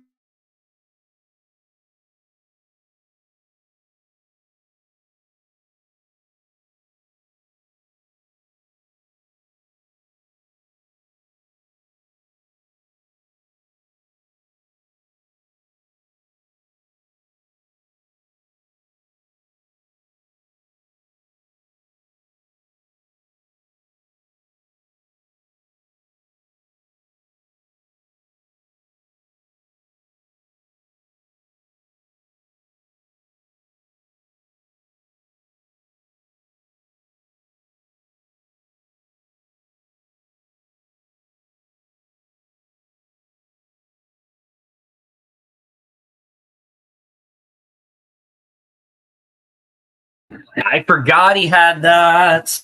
I forgot he had that.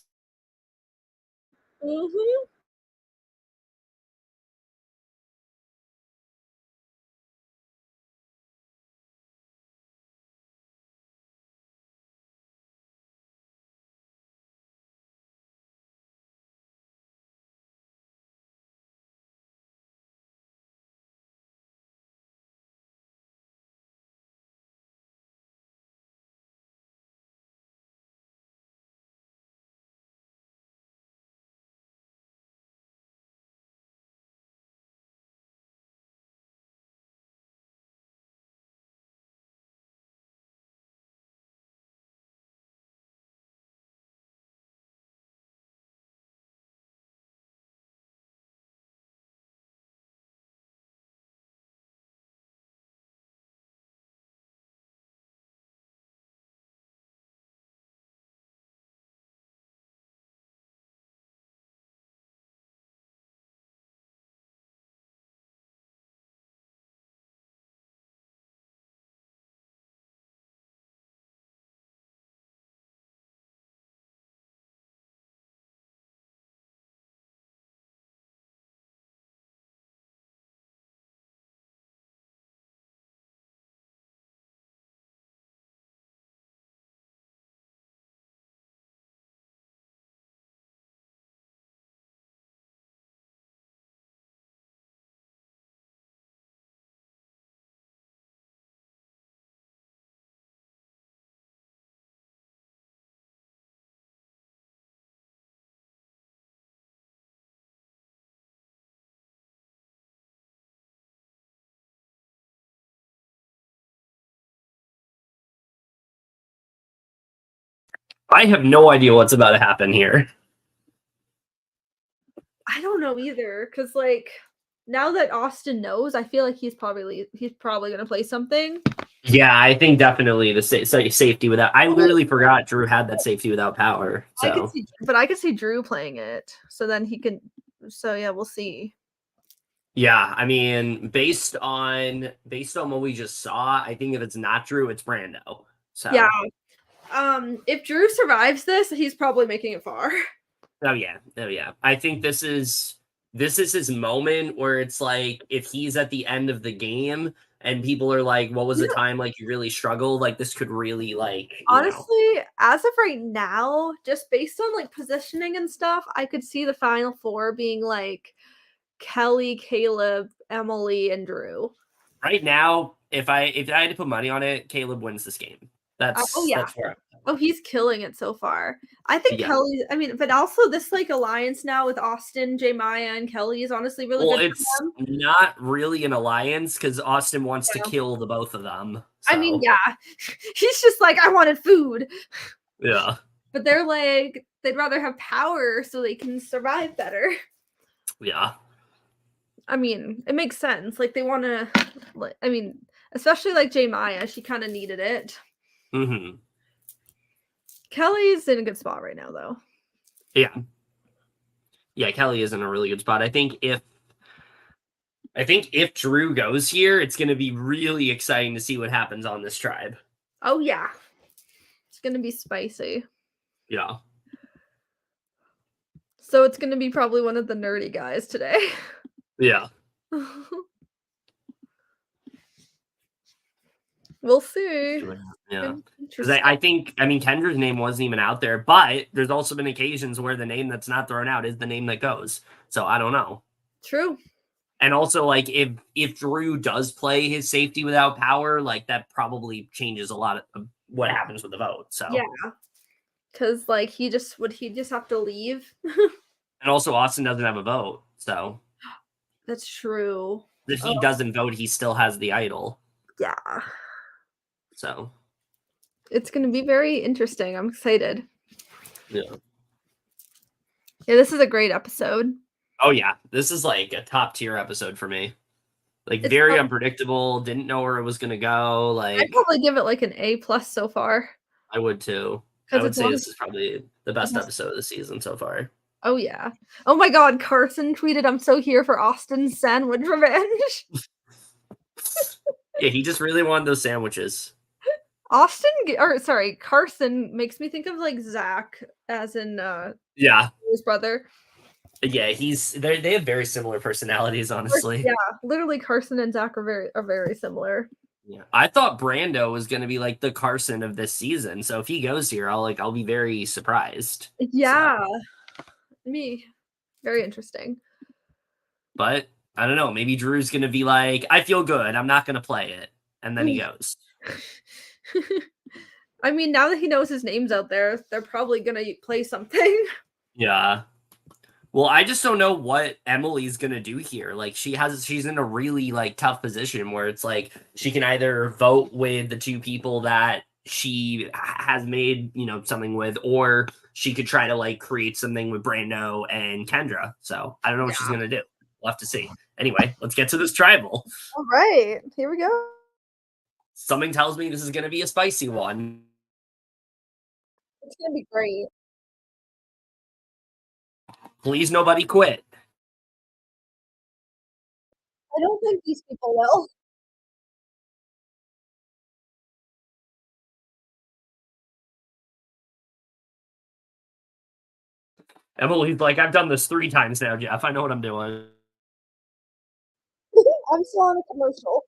Mm-hmm. I have no idea what's about to happen here. I don't know either, because like now that Austin knows, I feel like he's probably gonna play something. Yeah, I think definitely the safety without. I literally forgot Drew had that safety without power. So I could see Drew playing it. So then he can. So yeah, we'll see. yeah, I mean, based on what we just saw, I think if it's not Drew, it's Brando. So yeah, if Drew survives this, he's probably making it far. oh yeah. I think this is his moment where it's like if he's at the end of the game and people are like, "What was the time like you really struggled?" Like this could really like honestly, as of right now, just based on like positioning and stuff, I could see the final four being like Kelly, Kaleb, Emily, and Drew. Right now, if I had to put money on it, Kaleb wins this game. That's where Oh, he's killing it so far. I think Kelly. I mean, but also this like alliance now with Austin, J Maya, and Kelly is honestly really good. It's not really an alliance because Austin wants to kill the both of them. So. I mean, yeah, he's just like I wanted food. Yeah. But they're like they'd rather have power so they can survive better. Yeah. I mean, it makes sense. Like they want to. I mean, especially like J Maya, she kind of needed it. Mm-hmm. Kelly's in a good spot right now, though. Yeah. Yeah, Kelly is in a really good spot. I think if Drew goes here, it's going to be really exciting to see what happens on this tribe. Oh yeah, it's going to be spicy. Yeah. So it's going to be probably one of the nerdy guys today. Yeah. We'll see. Yeah. Because I think, I mean, Kendra's name wasn't even out there, but there's also been occasions where the name that's not thrown out is the name that goes. So I don't know. True. And also, like, if Drew does play his safety without power, like, that probably changes a lot of what happens with the vote, so. Yeah. Because, like, would he just have to leave? And also, Austin doesn't have a vote, so. That's true. If Oh, he doesn't vote, he still has the idol, yeah. so. It's gonna be very interesting. I'm excited. Yeah. Yeah, this is a great episode. Oh, yeah. This is, like, a top-tier episode for me. Like, It's very probably unpredictable, didn't know where it was gonna go, I'd like. probably give it, like, an A+ so far. I would too. I 'Cause would it's say honest this is probably the it best has episode of the season so far. Oh, yeah. Oh my god, Carson tweeted, "I'm so here for Austin's sandwich revenge." Yeah, he just really wanted those sandwiches. Carson makes me think of, like, Zach, as in, Yeah. his brother. Yeah, they have very similar personalities, honestly. Yeah, literally Carson and Zach are very similar. Yeah. I thought Brando was gonna be like the Carson of this season. So if he goes here, I'll be very surprised. Yeah. So, Me. Very interesting. but I don't know. Maybe Drew's gonna be like, I feel good, I'm not gonna play it. And then he goes. I mean, now that he knows his name's out there, they're probably gonna play something. Yeah. Well, I just don't know what Emily's gonna do here. Like she's in a really like tough position where it's like she can either vote with the two people that she has made, something with, or she could try to like create something with Brando and Kendra. So I don't know what she's gonna do. We'll have to see. Anyway, let's get to this tribal. All right, here we go. Something tells me this is gonna be a spicy one. It's gonna be great. Please nobody quit. I don't think these people will. Emily's like, I've done this 3 times now, Jeff. I know what I'm doing. I'm still on a commercial.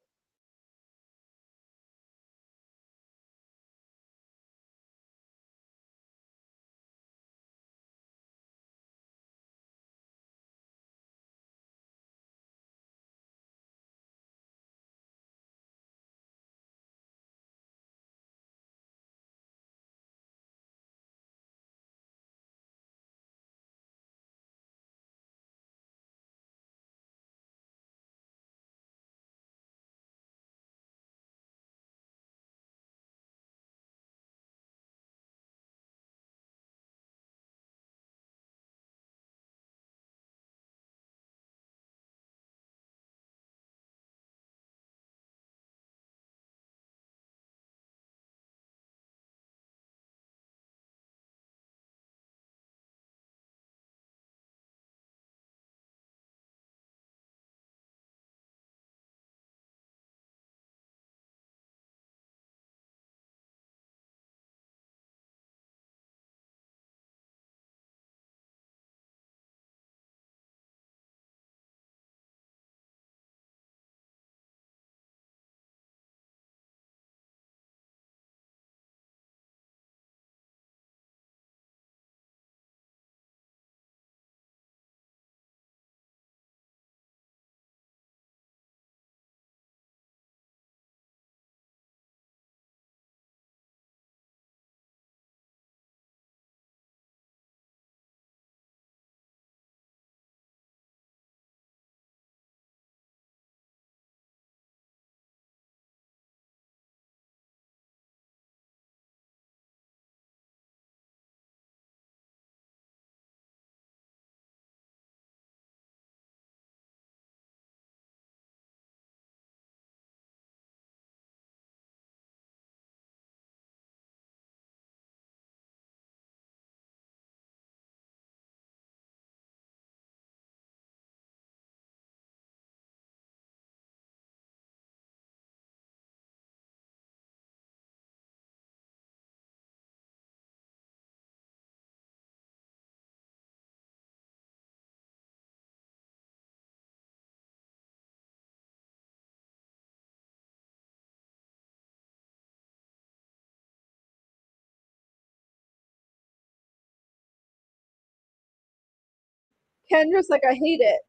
Kendra's like, I hate it.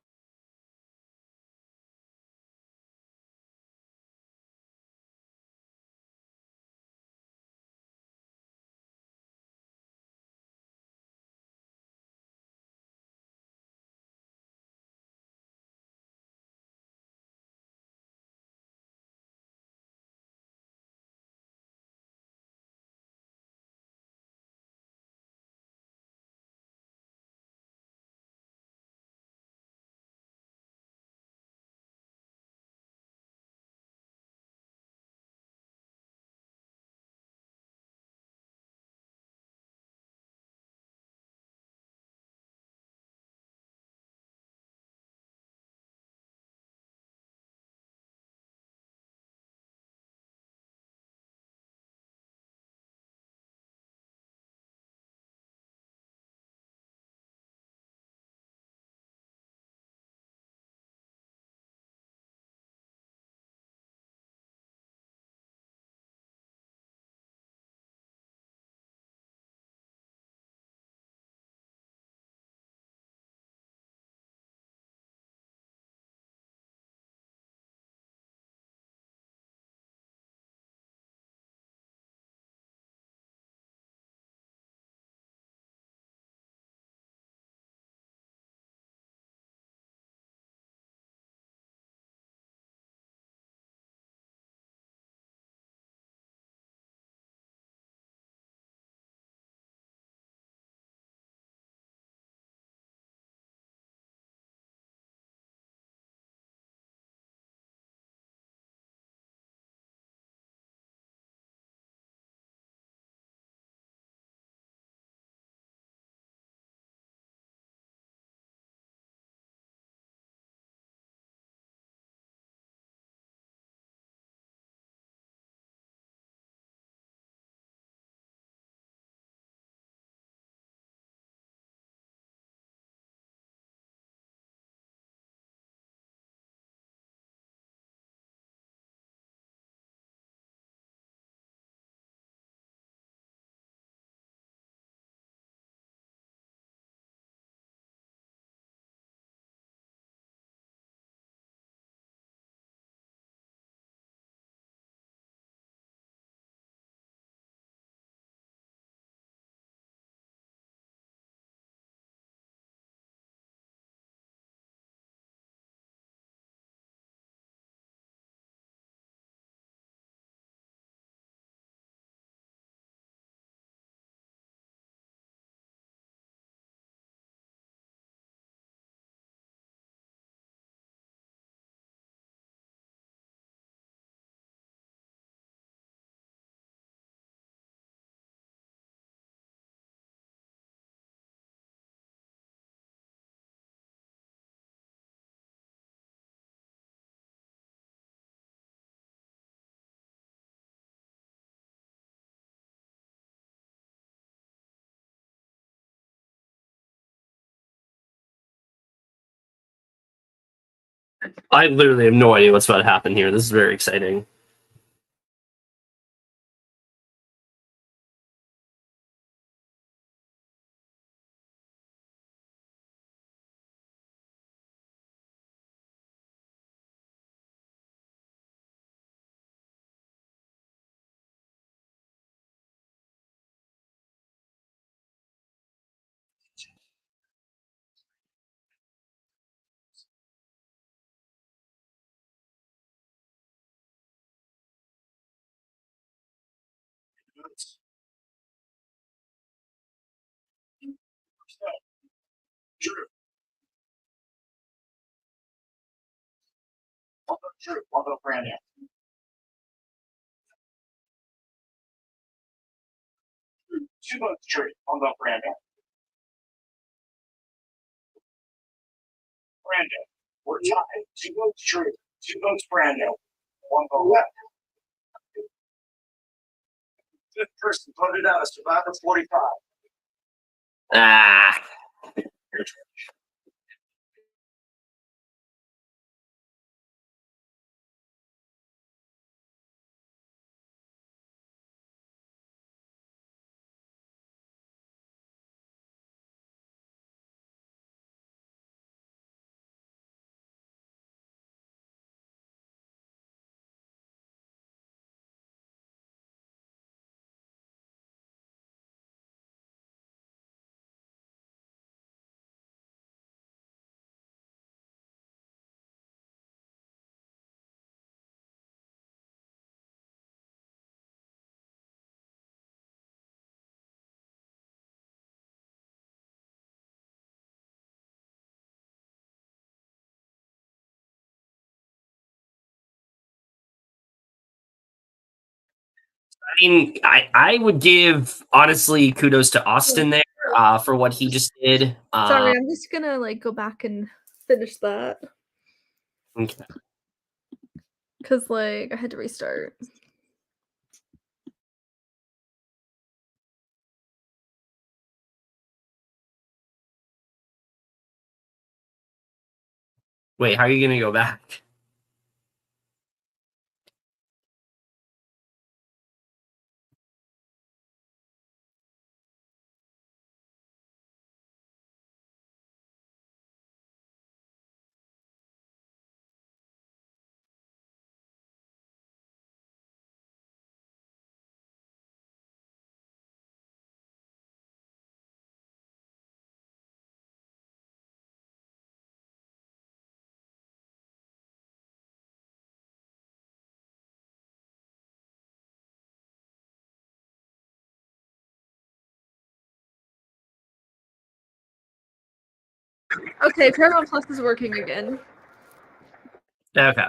I literally have no idea what's about to happen here. This is very exciting. Two votes true on the Brando. Brando. We're tied. Two votes true. Two votes Brando. One vote left. Fifth person voted out a Survivor 45. Ah. I mean, I would give honestly kudos to Austin there for what he just did. Sorry, I'm just gonna like go back and finish that. Okay. Cause like I had to restart. Wait, how are you gonna go back? Okay, Paramount Plus is working again. Okay.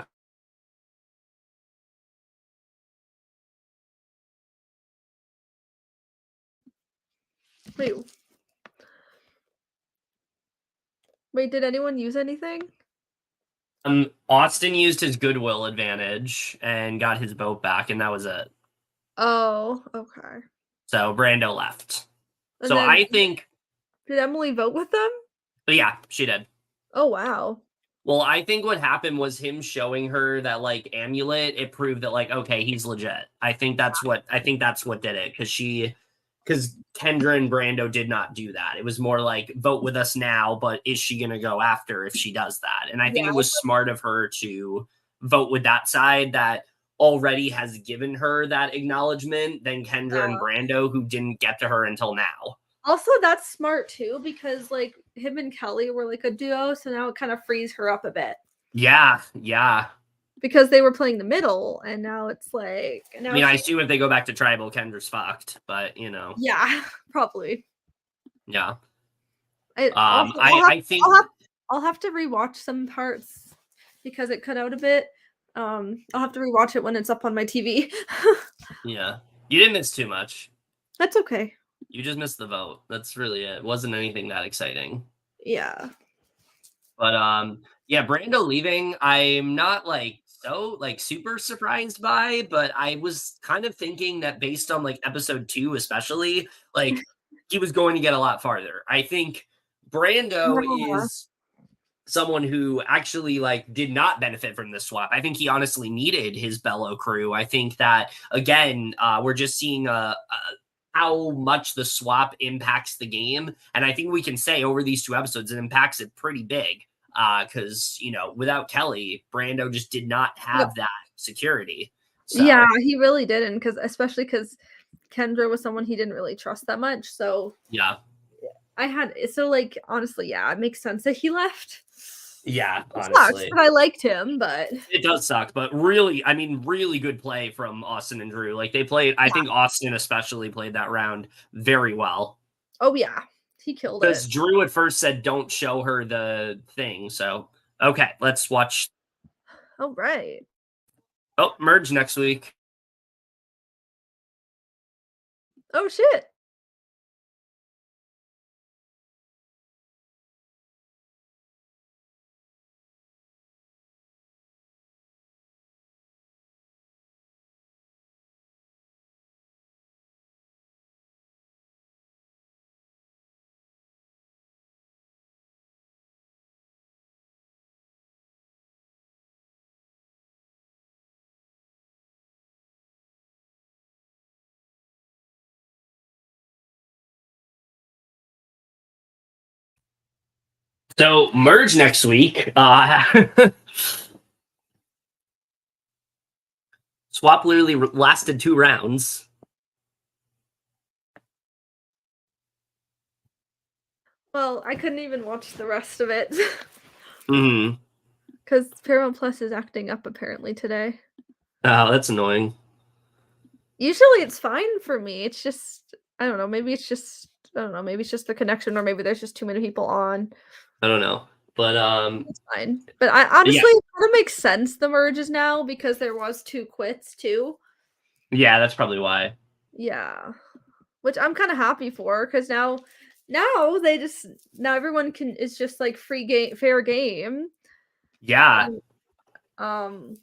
Wait, did anyone use anything? Austin used his goodwill advantage and got his boat back, and that was it. Oh, okay. So Brando left. And so then, I think, did Emily vote with them? yeah, she did. Oh wow. Well, I think what happened was him showing her that like amulet. It proved that like, okay, he's legit. I think that's what did it, because Kendra and Brando did not do that. It was more like vote with us now, but is she gonna go after if she does that? And I think it was smart of her to vote with that side that already has given her that acknowledgement than Kendra and Brando, who didn't get to her until now. Also, that's smart too, because like him and Kelly were like a duo, so now it kind of frees her up a bit. Yeah. Because they were playing the middle, and now it's like. Now I mean, I assume if they go back to tribal, Kendra's fucked, but you know. Yeah, probably. Yeah. I think I'll have to rewatch some parts because it cut out a bit. I'll have to rewatch it when it's up on my TV. Yeah. You didn't miss too much. That's okay. You just missed the vote. That's really it. It wasn't anything that exciting. Yeah. But yeah, Brando leaving, I'm not like so like super surprised by, but I was kind of thinking that based on like episode 2 especially, like he was going to get a lot farther. I think Brando is someone who actually like did not benefit from this swap. I think he honestly needed his Bellow crew. I think that again, we're just seeing how much the swap impacts the game, and I think we can say over these 2 episodes it impacts it pretty big. Because without Kelly, Brando just did not have that security. So. Yeah, he really didn't, especially because Kendra was someone he didn't really trust that much. So yeah. Honestly, yeah, it makes sense that he left. Yeah, honestly. Sucks, but I liked him, but it does suck. But really, I mean, really good play from Austin and Drew. Like they played, I think Austin especially played that round very well. Oh yeah, he killed it. Because Drew at first said, "Don't show her the thing." So okay, let's watch. All right. Oh, merge next week. Oh shit. So merge next week. Swap literally lasted 2 rounds. Well, I couldn't even watch the rest of it. Because Paramount Plus is acting up apparently today. Oh, that's annoying. Usually it's fine for me. It's just, I don't know. Maybe it's just the connection, or maybe there's just too many people on. I don't know. But it's fine. But I honestly, it kind of makes sense the merges now because there was 2 quits too. Yeah, that's probably why. Yeah, which I'm kind of happy for because now everyone is just like fair game. Yeah. And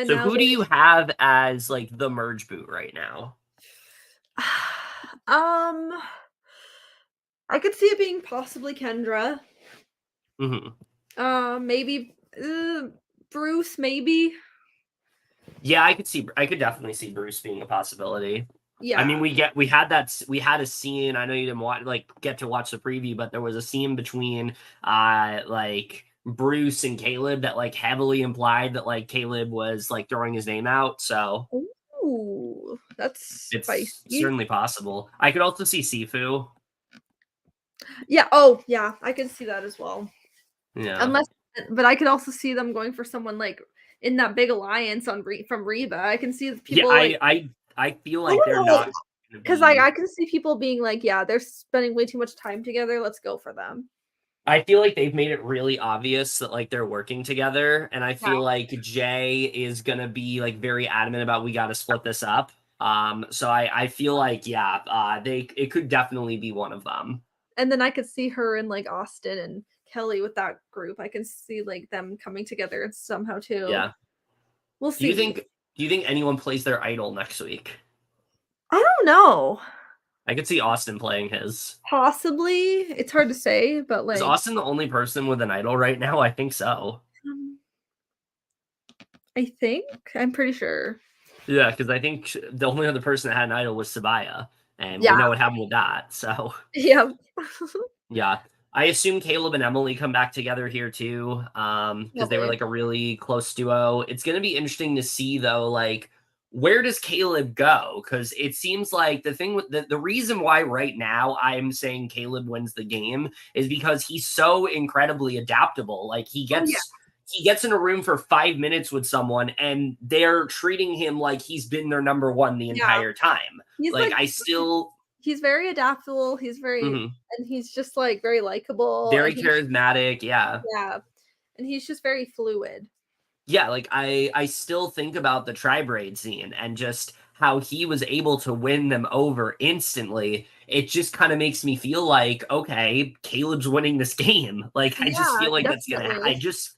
so who do you have as like the merge boot right now? I could see it being possibly Kendra. Maybe Bruce, maybe. Yeah, I could definitely see Bruce being a possibility. Yeah. I mean, we had a scene. I know you didn't get to watch the preview, but there was a scene between like Bruce and Kaleb that like heavily implied that like Kaleb was like throwing his name out. So ooh, that's spicy. Certainly possible. I could also see Sifu. Yeah. Oh, yeah. I can see that as well. Yeah. But I could also see them going for someone like in that big alliance from Reba. I can see people. Yeah, I feel like they're not, because I can see people being like, yeah, they're spending way too much time together. Let's go for them. I feel like they've made it really obvious that like they're working together, and I feel like Jay is gonna be like very adamant about we got to split this up. So I feel like it could definitely be one of them. And then I could see her and like Austin and Kelly with that group. I can see like them coming together somehow too. Yeah, we'll see. Do you think anyone plays their idol next week? I don't know. I could see Austin playing his. Possibly. It's hard to say, but like, is Austin the only person with an idol right now? I think so. I'm pretty sure. Yeah, because I think the only other person that had an idol was Sabiyah, and we know what happened with that. So yeah. Yeah. I assume Kaleb and Emily come back together here too, because they were like a really close duo. It's going to be interesting to see though, like where does Kaleb go? Because it seems like the reason why right now I'm saying Kaleb wins the game is because he's so incredibly adaptable. Like he gets in a room for 5 minutes with someone and they're treating him like he's been their number 1 the entire time. He's very adaptable. He's very, and he's just like very likable. Very charismatic. Yeah. Yeah. And he's just very fluid. Yeah. Like I still think about the tri-braid scene and just how he was able to win them over instantly. It just kind of makes me feel like, okay, Kaleb's winning this game. Like, I just feel like that's going to,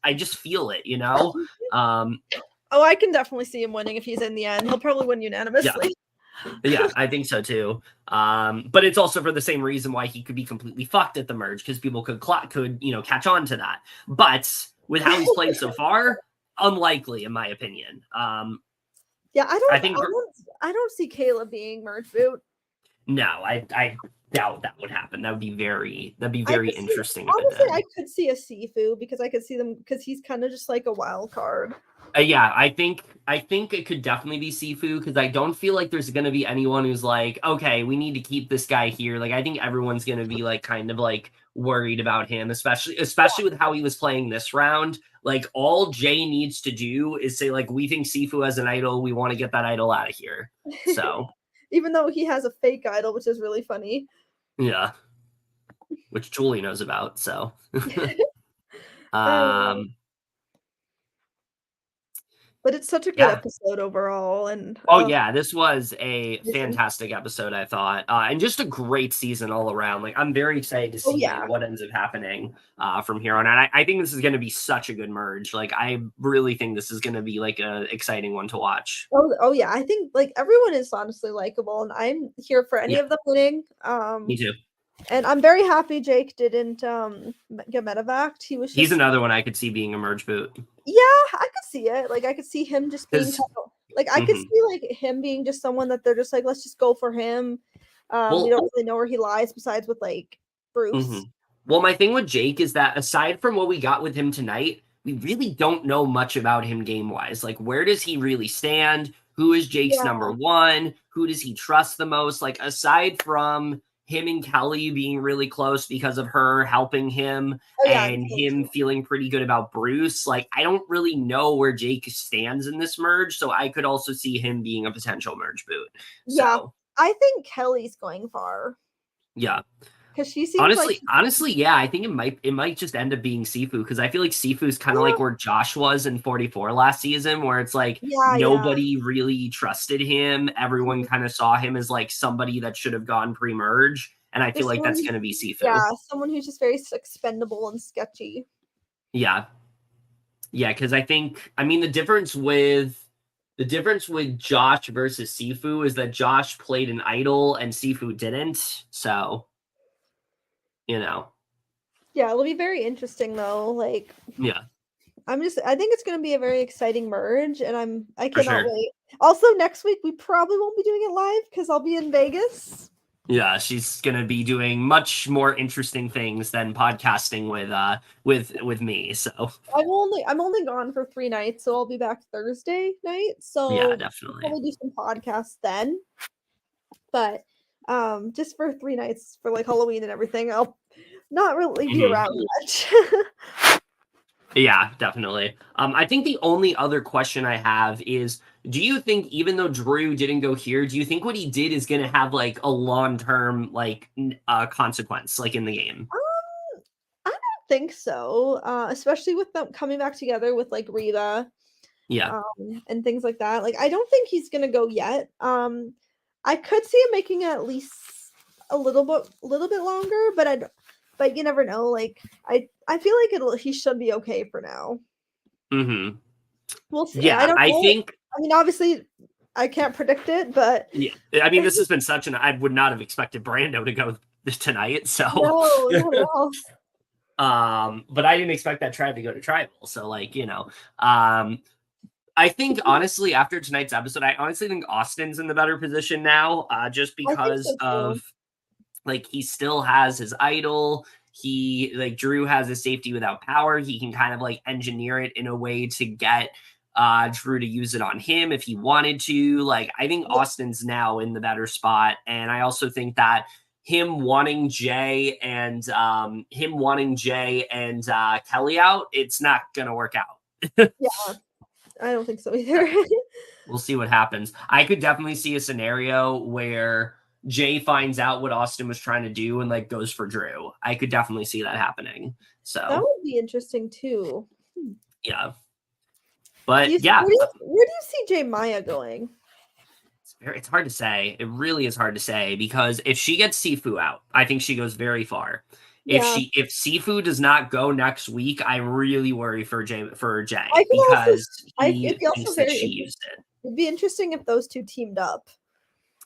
I just feel it, you know? Oh, I can definitely see him winning if he's in the end. He'll probably win unanimously. Yeah, I think so too. But it's also for the same reason why he could be completely fucked at the merge, because people could catch on to that. But with how he's played so far, unlikely in my opinion. Yeah, I think I don't see Kaleb being merge boot. no, I doubt that would happen. That'd be very interesting. Honestly, I could see a Sifu, because I could see them, because he's kind of just like a wild card. Yeah, I think it could definitely be Sifu, because I don't feel like there's gonna be anyone who's like, okay, we need to keep this guy here. Like, I think everyone's gonna be like kind of like worried about him, especially with how he was playing this round. Like, all Jay needs to do is say, like, we think Sifu has an idol, we want to get that idol out of here. So even though he has a fake idol, which is really funny. yeah, which Julie knows about. So but it's such a good episode overall. And yeah, this was a fantastic episode, I thought, and just a great season all around. Like, I'm very excited to see what ends up happening from here on. And I think this is going to be such a good merge. Like, I really think this is going to be like an exciting one to watch. Oh yeah, I think like everyone is honestly likable, and I'm here for any of them winning. Me too. And I'm very happy Jake didn't get medevaced. He's another one I could see being a merge boot. Yeah, I could see it. Like, I could see him just being like, I could see like him being just someone that they're just like, let's just go for him. We don't really know where he lies besides with like Bruce. Well, my thing with Jake is that aside from what we got with him tonight, we really don't know much about him game wise. Like, where does he really stand? Who is Jake's number one? Who does he trust the most? Like, aside from him and Kelly being really close because of her helping him and him feeling pretty good about Bruce, like, I don't really know where Jake stands in this merge, so I could also see him being a potential merge boot. Yeah, I think Kelly's going far. Yeah. Because she seems honestly, yeah, I think it might just end up being Sifu, because I feel like Sifu's kind of like where Josh was in 44 last season, where it's like nobody really trusted him. Everyone kind of saw him as like somebody that should have gone pre-merge, and I feel like that's going to be Sifu. Yeah, someone who's just very expendable and sketchy. Yeah, because I mean the difference with Josh versus Sifu is that Josh played an idol and Sifu didn't, so. Yeah, it'll be very interesting though. Like, I think it's going to be a very exciting merge, and I cannot wait. Also, next week we probably won't be doing it live because I'll be in Vegas. Yeah, she's going to be doing much more interesting things than podcasting with me. So I'm only gone for 3 nights, so I'll be back Thursday night. So yeah, definitely. I'll probably do some podcasts then. But just for 3 nights for like Halloween and everything, I'll not really be around much. Yeah, definitely. I think the only other question I have is, do you think even though Drew didn't go here, do you think what he did is going to have like a long-term like consequence like in the game? I don't think so. Especially with them coming back together with like Reba. Yeah. And things like that. Like, I don't think he's going to go yet. I could see him making it at least a little bit longer, but you never know. Like, I feel like he should be okay for now. We'll see. Yeah, I mean, obviously, I can't predict it, but yeah, I mean, this has been I would not have expected Brando to go tonight. So no, not at all. But I didn't expect that tribe to go to tribal. So like, I think honestly, after tonight's episode, I honestly think Austin's in the better position now, just because of like he still has his idol. He like Drew has his safety without power. He can kind of like engineer it in a way to get Drew to use it on him if he wanted to. Like, I think Austin's now in the better spot, and I also think that him wanting Jay and Kelly out, it's not gonna work out. Yeah. I don't think so either. We'll see what happens. I could definitely see a scenario where Jay finds out what Austin was trying to do and like goes for Drew. I could definitely see that happening. So that would be interesting too. Yeah. But where do you see Jay Maya going? It's hard to say. It really is hard to say, because if she gets Sifu out, I think she goes very far. If Sifu does not go next week, I really worry for Jay because he thinks that she used it. It'd be interesting if those two teamed up.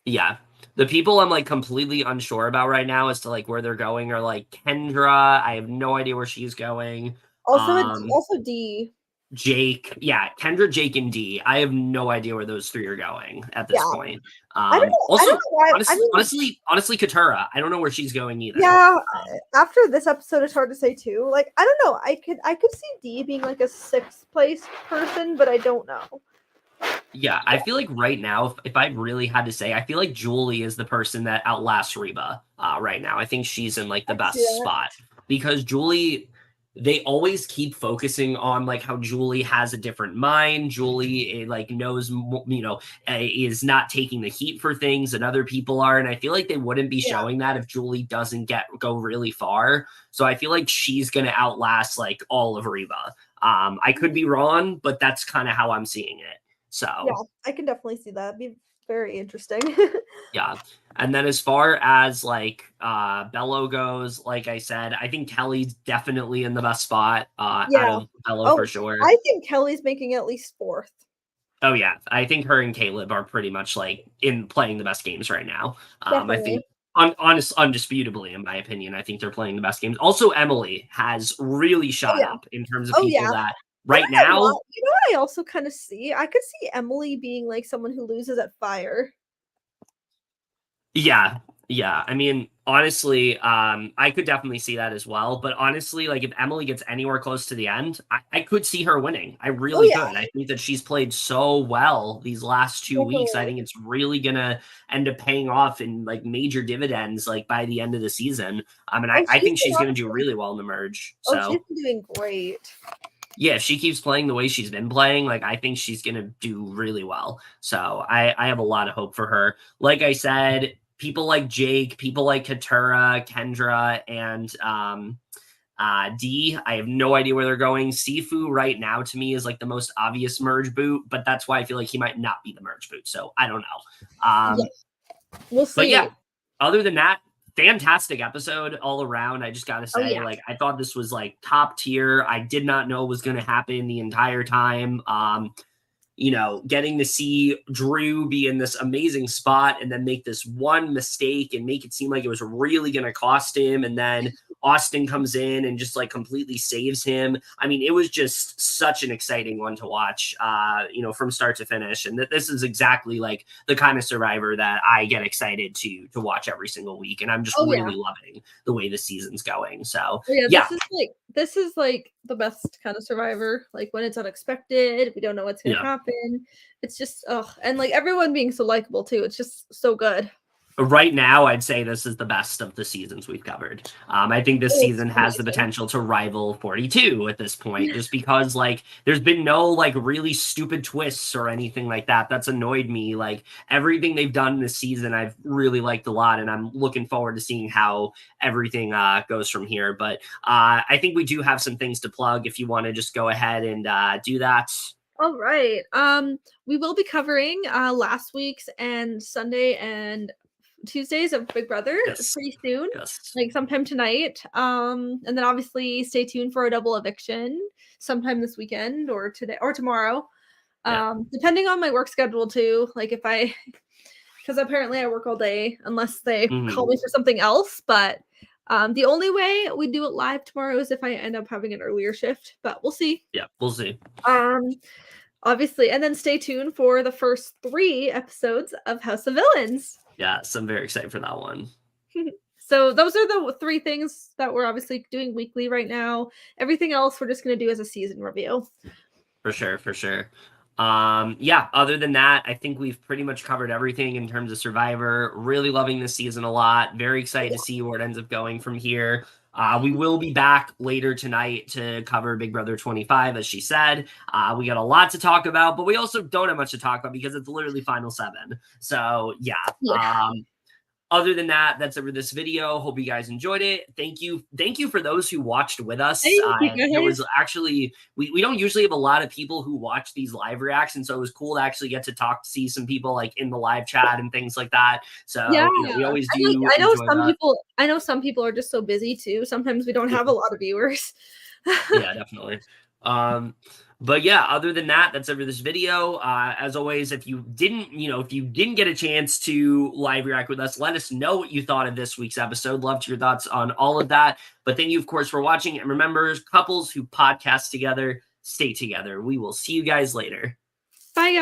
Yeah. The people I'm like completely unsure about right now as to like where they're going are like Kendra. I have no idea where she's going. Also D. Jake. Yeah, Kendra, Jake, and D. I have no idea where those three are going at this point. I don't know. Also, I don't know why. honestly, Katurah. I don't know where she's going either. Yeah, after this episode, it's hard to say too. Like, I don't know. I could see D being like a 6th place person, but I don't know. Yeah, I feel like right now, if I really had to say, I feel like Julie is the person that outlasts Reba right now. I think she's in like the best spot because Julie, they always keep focusing on like how Julie has a different mind. Julie like knows, is not taking the heat for things that other people are. And I feel like they wouldn't be showing that if Julie doesn't go really far. So I feel like she's going to outlast like all of Reba. I could be wrong, but that's kind of how I'm seeing it. So yeah, I can definitely see that. It'd be very interesting. Yeah. And then as far as like Bello goes, like I said, I think Kelly's definitely in the best spot out of Bello for sure. I think Kelly's making at least 4th. Oh yeah. I think her and Kaleb are pretty much like in playing the best games right now. I think undisputably, in my opinion, I think they're playing the best games. Also, Emily has really shot up in terms of people that right now. You know what I also kind of see? I could see Emily being like someone who loses at fire. Yeah. I mean, honestly, I could definitely see that as well. But honestly, like if Emily gets anywhere close to the end, I could see her winning. I really could. I think that she's played so well these last 2 weeks. I think it's really gonna end up paying off in like major dividends, like by the end of the season. I mean, I think she's gonna do really well in the merge. So she's been doing great. Yeah, if she keeps playing the way she's been playing, like I think she's gonna do really well. So I have a lot of hope for her. Like I said, people like Jake, people like Katurah, Kendra, and D. I have no idea where they're going. Sifu right now to me is like the most obvious merge boot, but that's why I feel like he might not be the merge boot. So I don't know. We'll see. But yeah, other than that, fantastic episode all around. I just gotta say, like, I thought this was like top tier. I did not know what was going to happen the entire time. Getting to see Drew be in this amazing spot and then make this one mistake and make it seem like it was really going to cost him. And then Austin comes in and just like completely saves him. I mean, it was just such an exciting one to watch, from start to finish. And this is exactly like the kind of Survivor that I get excited to watch every single week. And I'm just really loving the way the season's going. So this is like the best kind of Survivor, like when it's unexpected, we don't know what's going to happen. It's just, and like everyone being so likable too. It's just so good. Right now, I'd say this is the best of the seasons we've covered. I think this season has the potential to rival 42 at this point, just because like there's been no like really stupid twists or anything like that. That's annoyed me. Like everything they've done this season, I've really liked a lot, and I'm looking forward to seeing how everything goes from here. But I think we do have some things to plug if you want to just go ahead and do that. All right. We will be covering last week's and Sunday and Tuesdays of Big Brother pretty soon, like sometime tonight. And then obviously stay tuned for a double eviction sometime this weekend or today or tomorrow, depending on my work schedule too. Like because apparently I work all day unless they call me for something else. But the only way we do it live tomorrow is if I end up having an earlier shift, but we'll see. Yeah, we'll see. Obviously, and then stay tuned for the first 3 episodes of House of Villains. Yes, I'm very excited for that one. So those are the 3 things that we're obviously doing weekly right now. Everything else we're just going to do as a season review. For sure. Other than that, I think we've pretty much covered everything in terms of Survivor. Really loving this season a lot. Very excited to see where it ends up going from here. We will be back later tonight to cover Big Brother 25, as she said. We got a lot to talk about, but we also don't have much to talk about because it's literally Final 7. So, other than that, that's it for this video. Hope you guys enjoyed it. Thank you for those who watched with us. There was actually, we don't usually have a lot of people who watch these live reactions, so it was cool to actually get to see some people like in the live chat and things like that. So we always do. I know some people are just so busy too. Sometimes we don't have a lot of viewers. Yeah, definitely. But yeah, other than that, that's it for this video. As always, if you didn't get a chance to live react with us, let us know what you thought of this week's episode. Love to your thoughts on all of that. But thank you, of course, for watching. And remember, couples who podcast together, stay together. We will see you guys later.